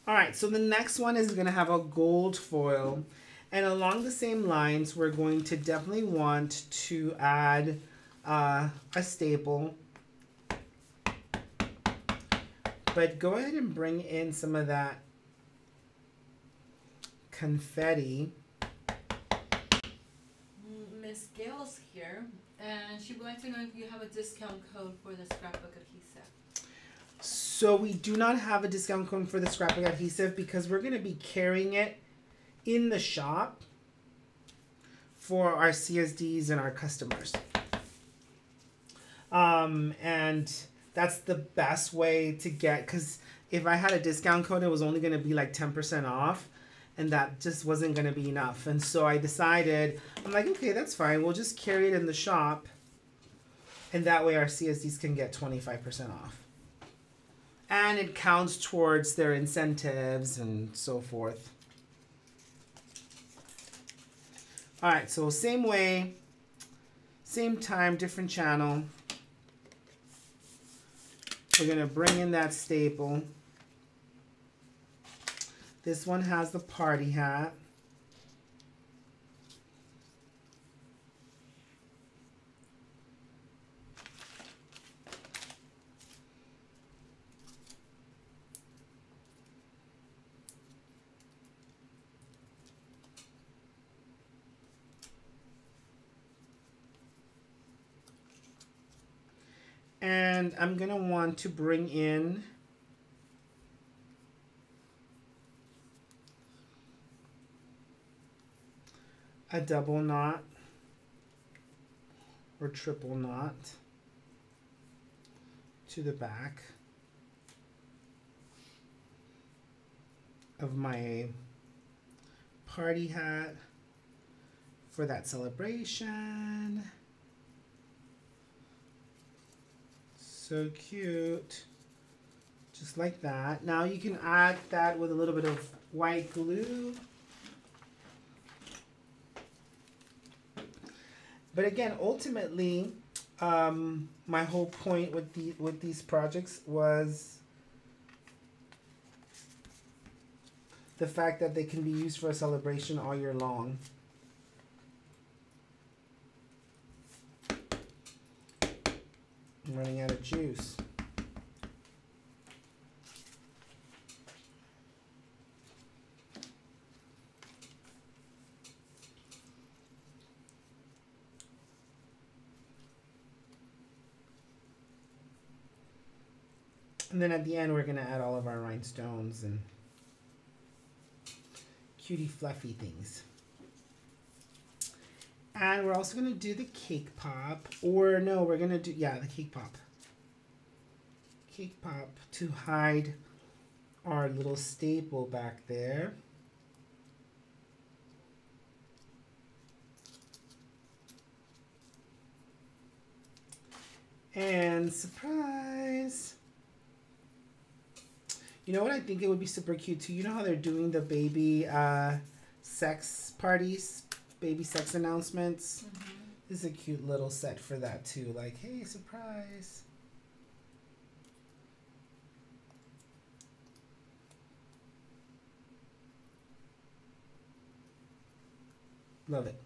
All right, so the next one is going to have a gold foil. And along the same lines, we're going to definitely want to add a staple. But go ahead and bring in some of that confetti. Miss Gail's here, and she would like to know if you have a discount code for the scrapbook adhesive. So we do not have a discount code for the scrapbook adhesive because we're going to be carrying it in the shop for our CSDs and our customers. And that's the best way to get, because if I had a discount code, it was only going to be like 10% off, and that just wasn't going to be enough. And so I decided, I'm like, okay, that's fine. We'll just carry it in the shop, and that way our CSDs can get 25% off. And it counts towards their incentives and so forth. All right, so same way, same time, different channel. We're going to bring in that staple. This one has the party hat. And I'm going to want to bring in a double knot or triple knot to the back of my party hat for that celebration. So cute. Just like that. Now you can add that with a little bit of white glue. But again, ultimately, my whole point with these projects was the fact that they can be used for a celebration all year long. I'm running out of juice. And then at the end, we're going to add all of our rhinestones and cutie fluffy things. And we're also going to do the cake pop. Or no, we're going to do, yeah, the cake pop. Cake pop to hide our little staple back there. And surprise! You know what I think it would be super cute too? You know how they're doing the baby sex parties, baby sex announcements? Mm-hmm. This is a cute little set for that too. Like, hey, surprise. Love it.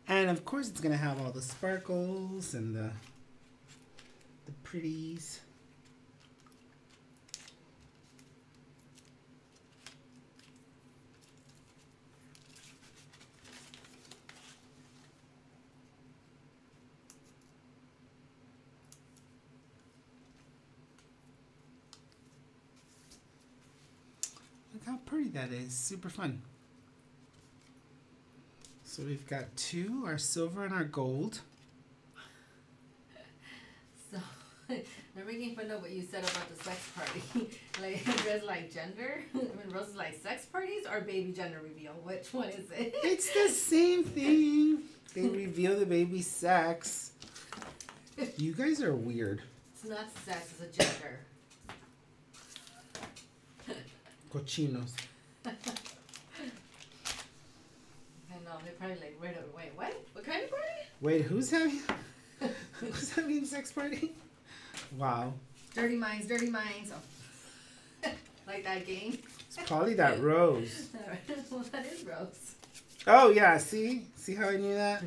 And of course it's going to have all the sparkles and the pretties. Look how pretty that is. Super fun. So we've got two, our silver and our gold. So they're making fun of what you said about the sex party. Like, there's like gender. I mean, Rose is like sex parties or baby gender reveal. Which one is it? It's the same thing. They reveal the baby's sex. You guys are weird. It's not sex, it's a gender. Cochinos. I know, they're probably like, wait, what? What kind of party? Wait, who's having a sex party? Wow. Dirty minds, dirty minds. Oh. Like that game? It's probably that Rose. Well, that is Rose. Oh, yeah, see? See how I knew that?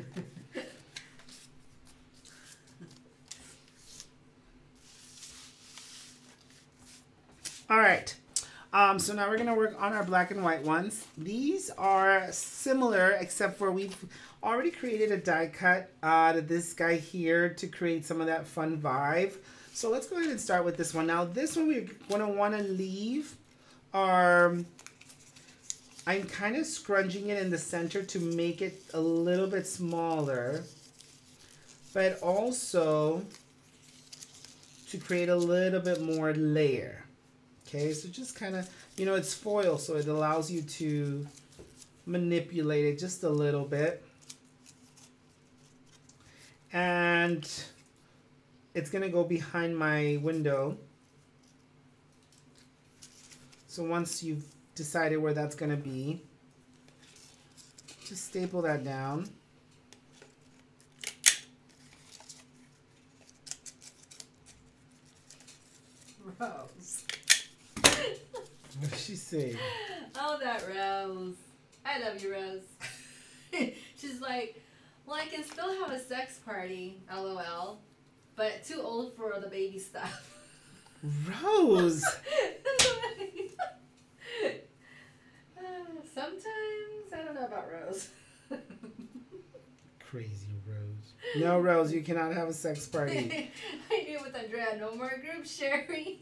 All right. So now we're going to work on our black and white ones. These are similar, except for we've already created a die cut out of this guy here to create some of that fun vibe. So let's go ahead and start with this one. Now this one we're going to want to leave our... I'm kind of scrunching it in the center to make it a little bit smaller, but also to create a little bit more layer. Okay, so just kind of, you know, it's foil, so it allows you to manipulate it just a little bit. And it's going to go behind my window. So once you've decided where that's going to be, just staple that down. Rose. What did she say? Oh, that Rose. I love you, Rose. She's like, well, I can still have a sex party, LOL, but too old for the baby stuff. Rose! Sometimes, I don't know about Rose. Crazy Rose. No, Rose, you cannot have a sex party. I knew with Andrea, no more group sharing.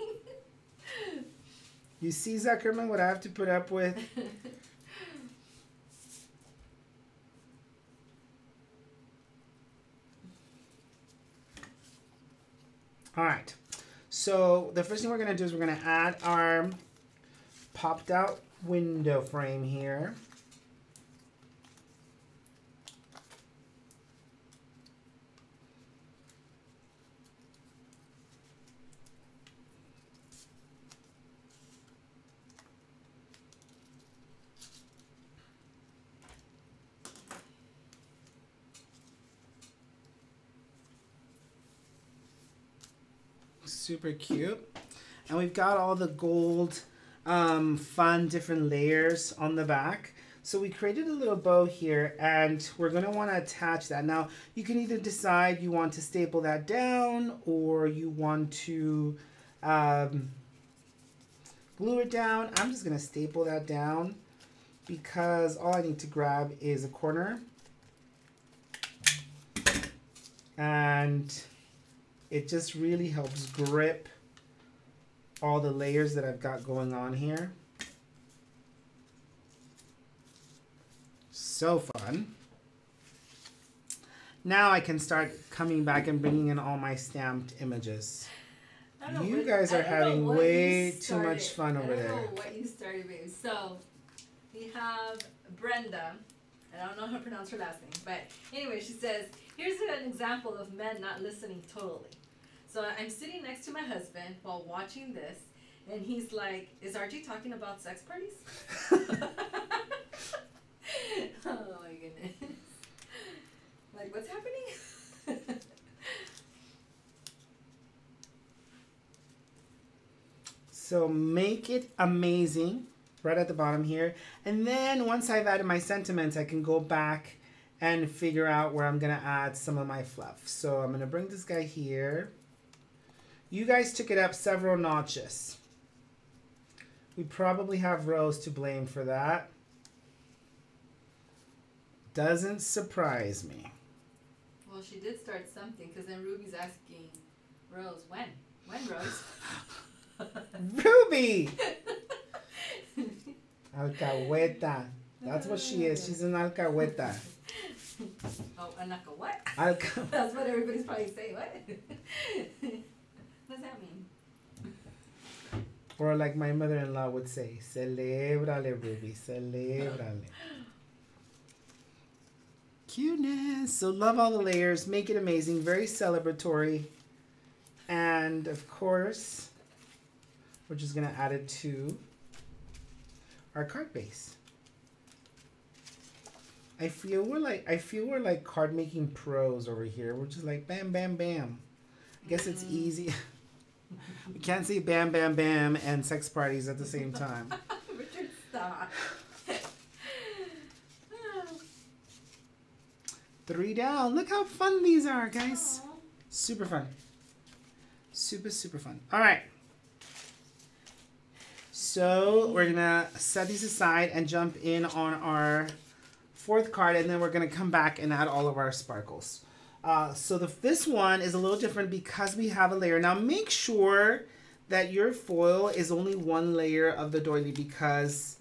You see, Zuckerman, what I have to put up with? All right. So the first thing we're going to do is we're going to add our popped out window frame here. Super cute. And we've got all the gold fun different layers on the back. So we created a little bow here and we're going to want to attach that. Now you can either decide you want to staple that down or you want to glue it down. I'm just going to staple that down because all I need to grab is a corner. And it just really helps grip all the layers that I've got going on here. So fun. Now I can start coming back and bringing in all my stamped images. You guys are having way too much fun over there. I don't know what you started, babe. So we have Brenda. And I don't know how to pronounce her last name. But anyway, she says, here's an example of men not listening totally. So I'm sitting next to my husband while watching this, and he's like, is Archie talking about sex parties? Oh my goodness. Like, what's happening? So make it amazing right at the bottom here. And then once I've added my sentiments, I can go back and figure out where I'm going to add some of my fluff. So I'm going to bring this guy here. You guys took it up several notches. We probably have Rose to blame for that. Doesn't surprise me. Well, she did start something, because then Ruby's asking Rose, when? When, Rose? Ruby! Alcahueta. That's what she is. She's an alcahueta. Oh, a what? Alca. That's what everybody's probably saying. What? What does that mean? Or like my mother-in-law would say, celebrale, Ruby, celebrale. Cuteness. So love all the layers. Make it amazing. Very celebratory. And of course, we're just going to add it to our card base. I feel we're like card making pros over here. We're just like bam, bam, bam. I guess it's easy. We can't say bam, bam, bam and sex parties at the same time. Richard, stop. 3 down. Look how fun these are, guys. Aww. Super fun. Super, super fun. All right. So we're going to set these aside and jump in on our 4th card, and then we're going to come back and add all of our sparkles. So this one is a little different because we have a layer. Now make sure that your foil is only 1 layer of the doily, because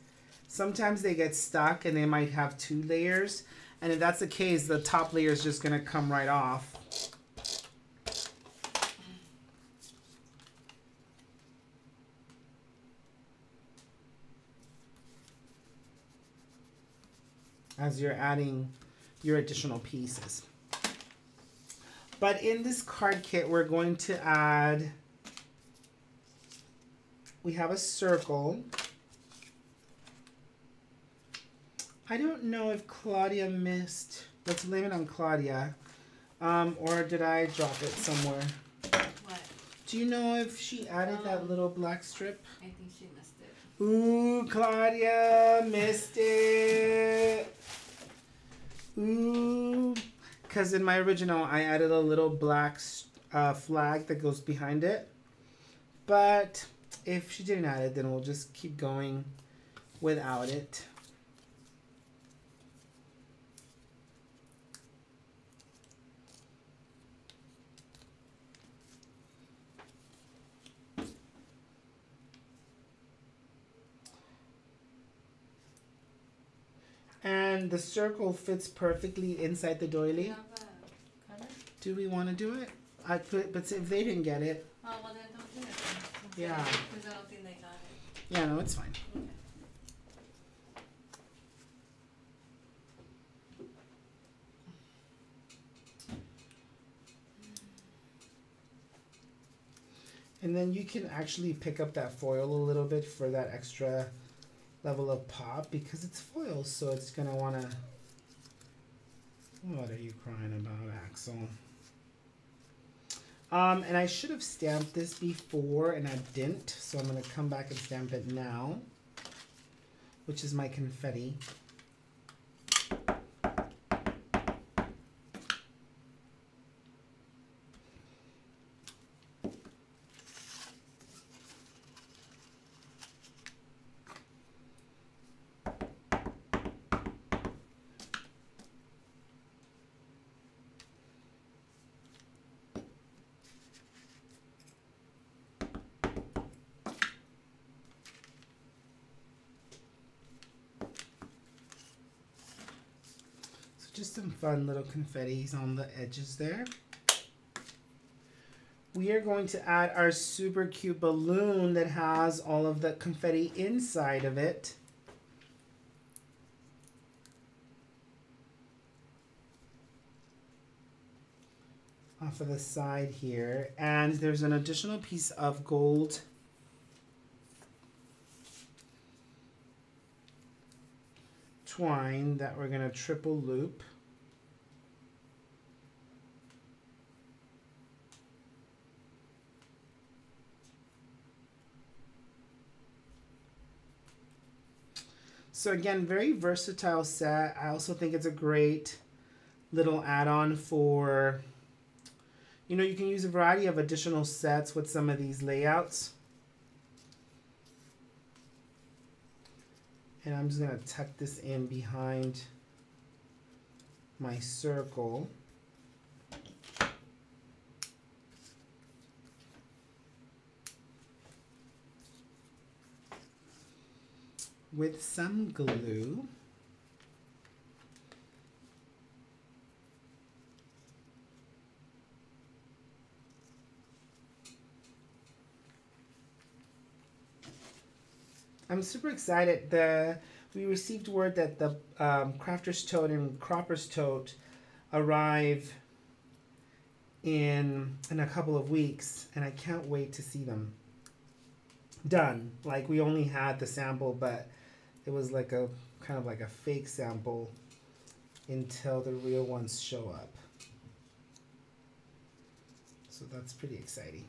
sometimes they get stuck and they might have 2 layers. And if that's the case, the top layer is just going to come right off. As you're adding your additional pieces. But in this card kit, we're going to add, we have a circle. I don't know if Claudia missed, let's blame it on Claudia, or did I drop it somewhere? What? Do you know if she added that little black strip? I think she missed it. Ooh, Claudia missed it. Ooh. Because in my original, I added a little black flag that goes behind it. But if she didn't add it, then we'll just keep going without it. And the circle fits perfectly inside the doily. You have a color? Do we want to do it? But if they didn't get it. Oh, well then don't do it. Yeah. Because I don't think they got it. Yeah, no, it's fine. Okay. And then you can actually pick up that foil a little bit for that extra level of pop, because it's foil, so it's going to want to... What are you crying about, Axel? And I should have stamped this before, and I didn't, so I'm going to come back and stamp it now, which is my confetti. Just some fun little confettis on the edges there. We are going to add our super cute balloon that has all of the confetti inside of it. Off of the side here. And there's an additional piece of gold twine that we're going to triple loop. So again, very versatile set. I also think it's a great little add-on for, you know, you can use a variety of additional sets with some of these layouts. And I'm just going to tuck this in behind my circle. With some glue. I'm super excited. We received word that the Crafter's Tote and Cropper's Tote arrive in a couple of weeks, and I can't wait to see them done. Like, we only had the sample, but it was like a kind of like a fake sample until the real ones show up. So that's pretty exciting.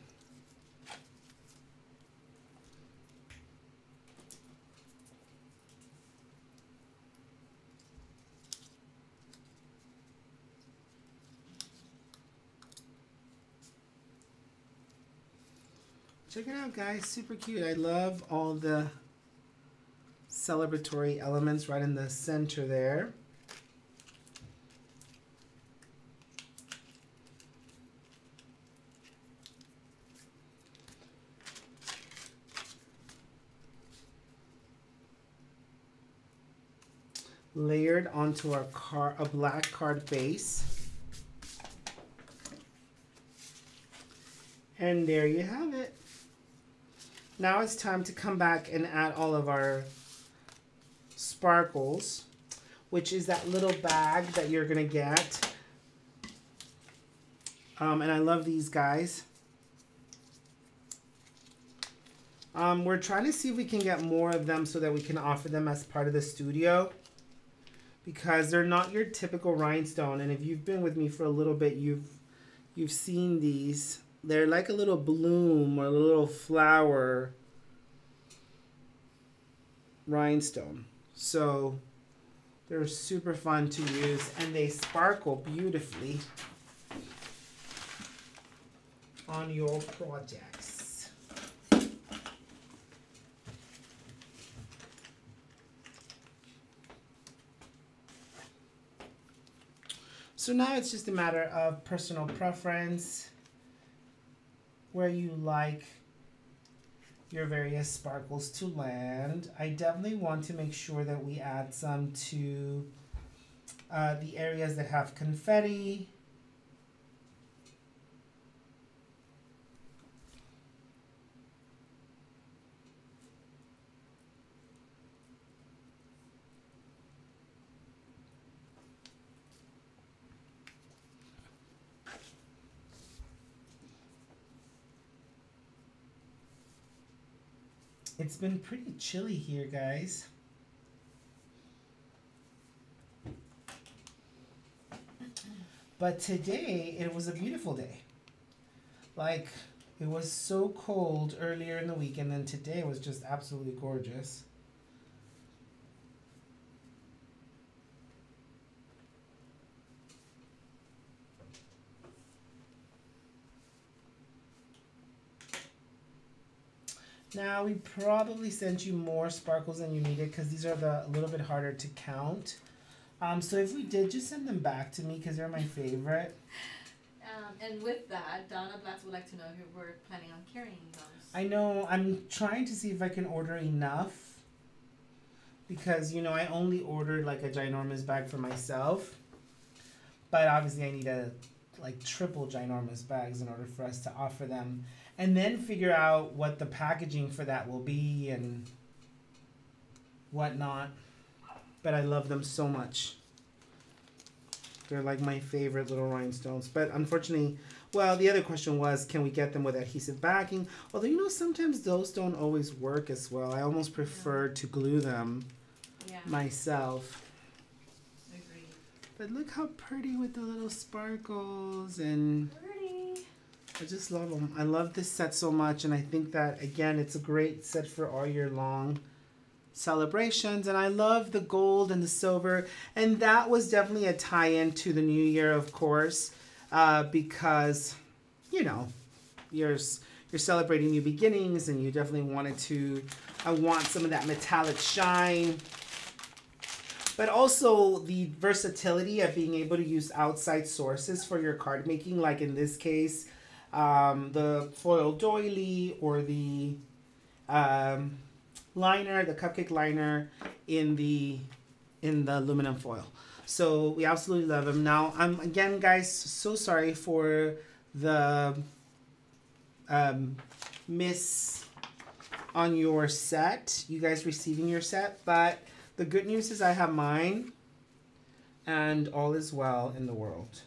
Check it out, guys. Super cute. I love all the celebratory elements right in the center there. Layered onto a black card base. And there you have it. Now it's time to come back and add all of our sparkles, which is that little bag that you're gonna get. And I love these guys. We're trying to see if we can get more of them so that we can offer them as part of the studio, because they're not your typical rhinestone. And if you've been with me for a little bit, you've seen these. They're like a little bloom or a little flower rhinestone. So they're super fun to use, and they sparkle beautifully on your projects. So now it's just a matter of personal preference, where you like your various sparkles to land. I definitely want to make sure that we add some to the areas that have confetti. It's been pretty chilly here, guys. But today, it was a beautiful day. Like, it was so cold earlier in the week, and then today was just absolutely gorgeous. Now, we probably sent you more sparkles than you needed because these are a little bit harder to count. So if we did, just send them back to me because they're my favorite. And with that, Donna Blatz would like to know if you were planning on carrying those. I know. I'm trying to see if I can order enough because, you know, I only ordered like a ginormous bag for myself. But obviously I need like triple ginormous bags in order for us to offer them. And then figure out what the packaging for that will be and whatnot. But I love them so much. They're like my favorite little rhinestones. But unfortunately, well, the other question was, can we get them with adhesive backing? Although, you know, sometimes those don't always work as well. I almost prefer to glue them myself. Agreed. But look how pretty with the little sparkles and... I just love them. I love this set so much, and I think that, again, it's a great set for all year long celebrations. And I love the gold and the silver, and that was definitely a tie-in to the new year, of course, because, you know, you're celebrating new beginnings, and you definitely wanted to want some of that metallic shine. But also the versatility of being able to use outside sources for your card making, like in this case, the foil doily or the liner, the cupcake liner in the aluminum foil. So we absolutely love them. Now, I'm again, guys, so sorry for the on your set, you guys receiving your set, but the good news is I have mine, and all is well in the world.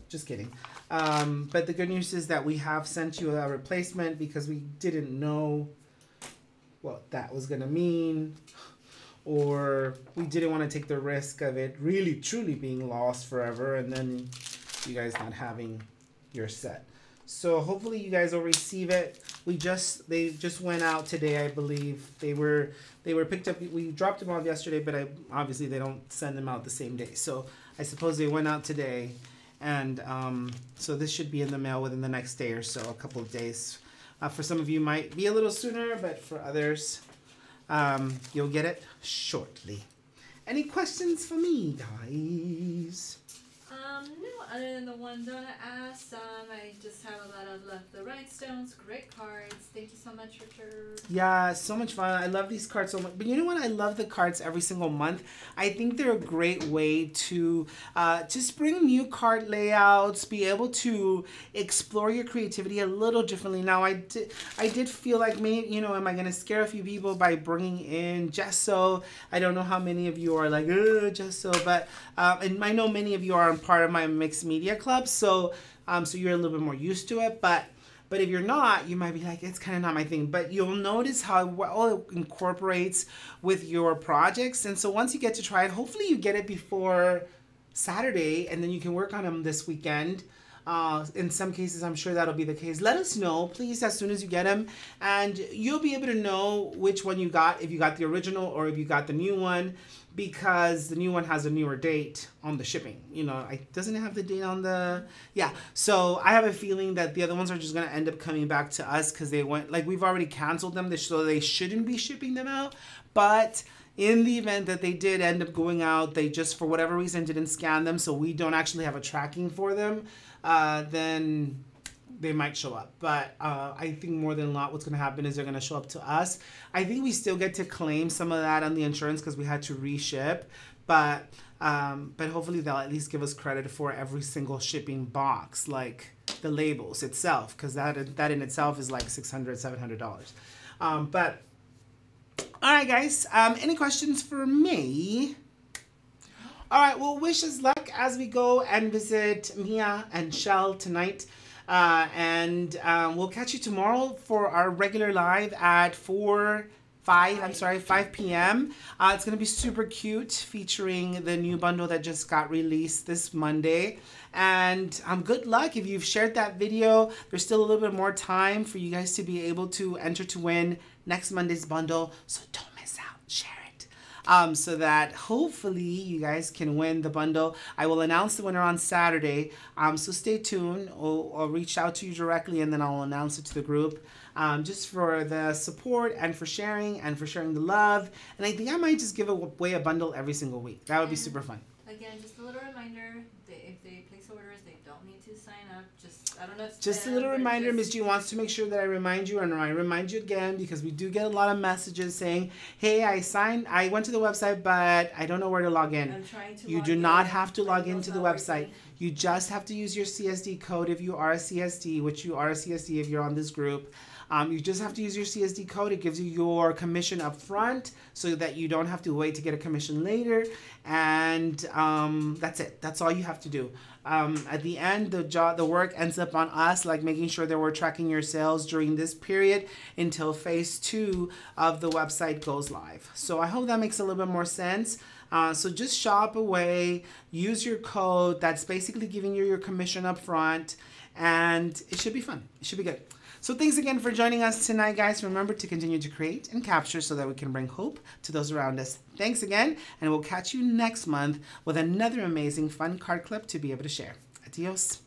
Just kidding. But the good news is that we have sent you a replacement because we didn't know what that was going to mean, or we didn't want to take the risk of it really truly being lost forever and then you guys not having your set. So hopefully you guys will receive it. They just went out today, I believe. They were picked up. We dropped them off yesterday, but obviously they don't send them out the same day. So I suppose they went out today, and so this should be in the mail within the next day or so, a couple of days. For some of you, might be a little sooner, but for others, you'll get it shortly. Any questions for me, guys? No, other than the one Donna asked, I just have a lot of Love the Rhinestones, great cards. Thank you so much, Richard. Yeah, so much fun. I love these cards so much. But you know what? I love the cards every single month. I think they're a great way to just bring new card layouts, be able to explore your creativity a little differently. Now, I did feel like, maybe, you know, am I going to scare a few people by bringing in gesso? I don't know how many of you are like, gesso, but and I know many of you are part of my mixed media club, so so you're a little bit more used to it, but if you're not, you might be like, it's kind of not my thing. But you'll notice how well it incorporates with your projects, and so once you get to try it, hopefully you get it before Saturday, and then you can work on them this weekend. In some cases, I'm sure that'll be the case. Let us know, please, as soon as you get them, and you'll be able to know which one you got, if you got the original or if you got the new one, because the new one has a newer date on the shipping. You know, doesn't it have the date on the... Yeah, so I have a feeling that the other ones are just going to end up coming back to us because they went... Like, we've already canceled them, so they shouldn't be shipping them out, but... In the event that they did end up going out, they just, for whatever reason, didn't scan them, so we don't actually have a tracking for them, then they might show up. But I think more than not, what's going to happen is they're going to show up to us. I think we still get to claim some of that on the insurance because we had to reship, but hopefully they'll at least give us credit for every single shipping box, like the labels itself, because that in itself is like $600, $700. But all right, guys, any questions for me? All right, well, wish us luck as we go and visit Mia and Shell tonight. And we'll catch you tomorrow for our regular live at 5 p.m. It's going to be super cute, featuring the new bundle that just got released this Monday. And good luck if you've shared that video. There's still a little bit more time for you guys to be able to enter to win next Monday's bundle. So don't miss out. Share it. So that hopefully you guys can win the bundle. I will announce the winner on Saturday. So stay tuned. I'll reach out to you directly, and then I'll announce it to the group. Just for the support and for sharing the love. And I think I might just give away a bundle every single week. That would be super fun. Again, just a little reminder, if they place orders, they don't need to sign up. I don't know if just a little reminder, Ms. G wants to make sure that I remind you, and I remind you again, because we do get a lot of messages saying, hey, I went to the website, but I don't know where to log in. I'm trying to You do not have to log into the website. You just have to use your CSD code if you are a CSD, which you are a CSD if you're on this group. You just have to use your CSD code. It gives you your commission up front so that you don't have to wait to get a commission later. And that's it. That's all you have to do. At the end, the work ends up on us, like making sure that we're tracking your sales during this period until phase 2 of the website goes live. So I hope that makes a little bit more sense. So just shop away, use your code. That's basically giving you your commission up front, and it should be fun. It should be good. So thanks again for joining us tonight, guys. Remember to continue to create and capture so that we can bring hope to those around us. Thanks again, and we'll catch you next month with another amazing fun card clip to be able to share. Adios.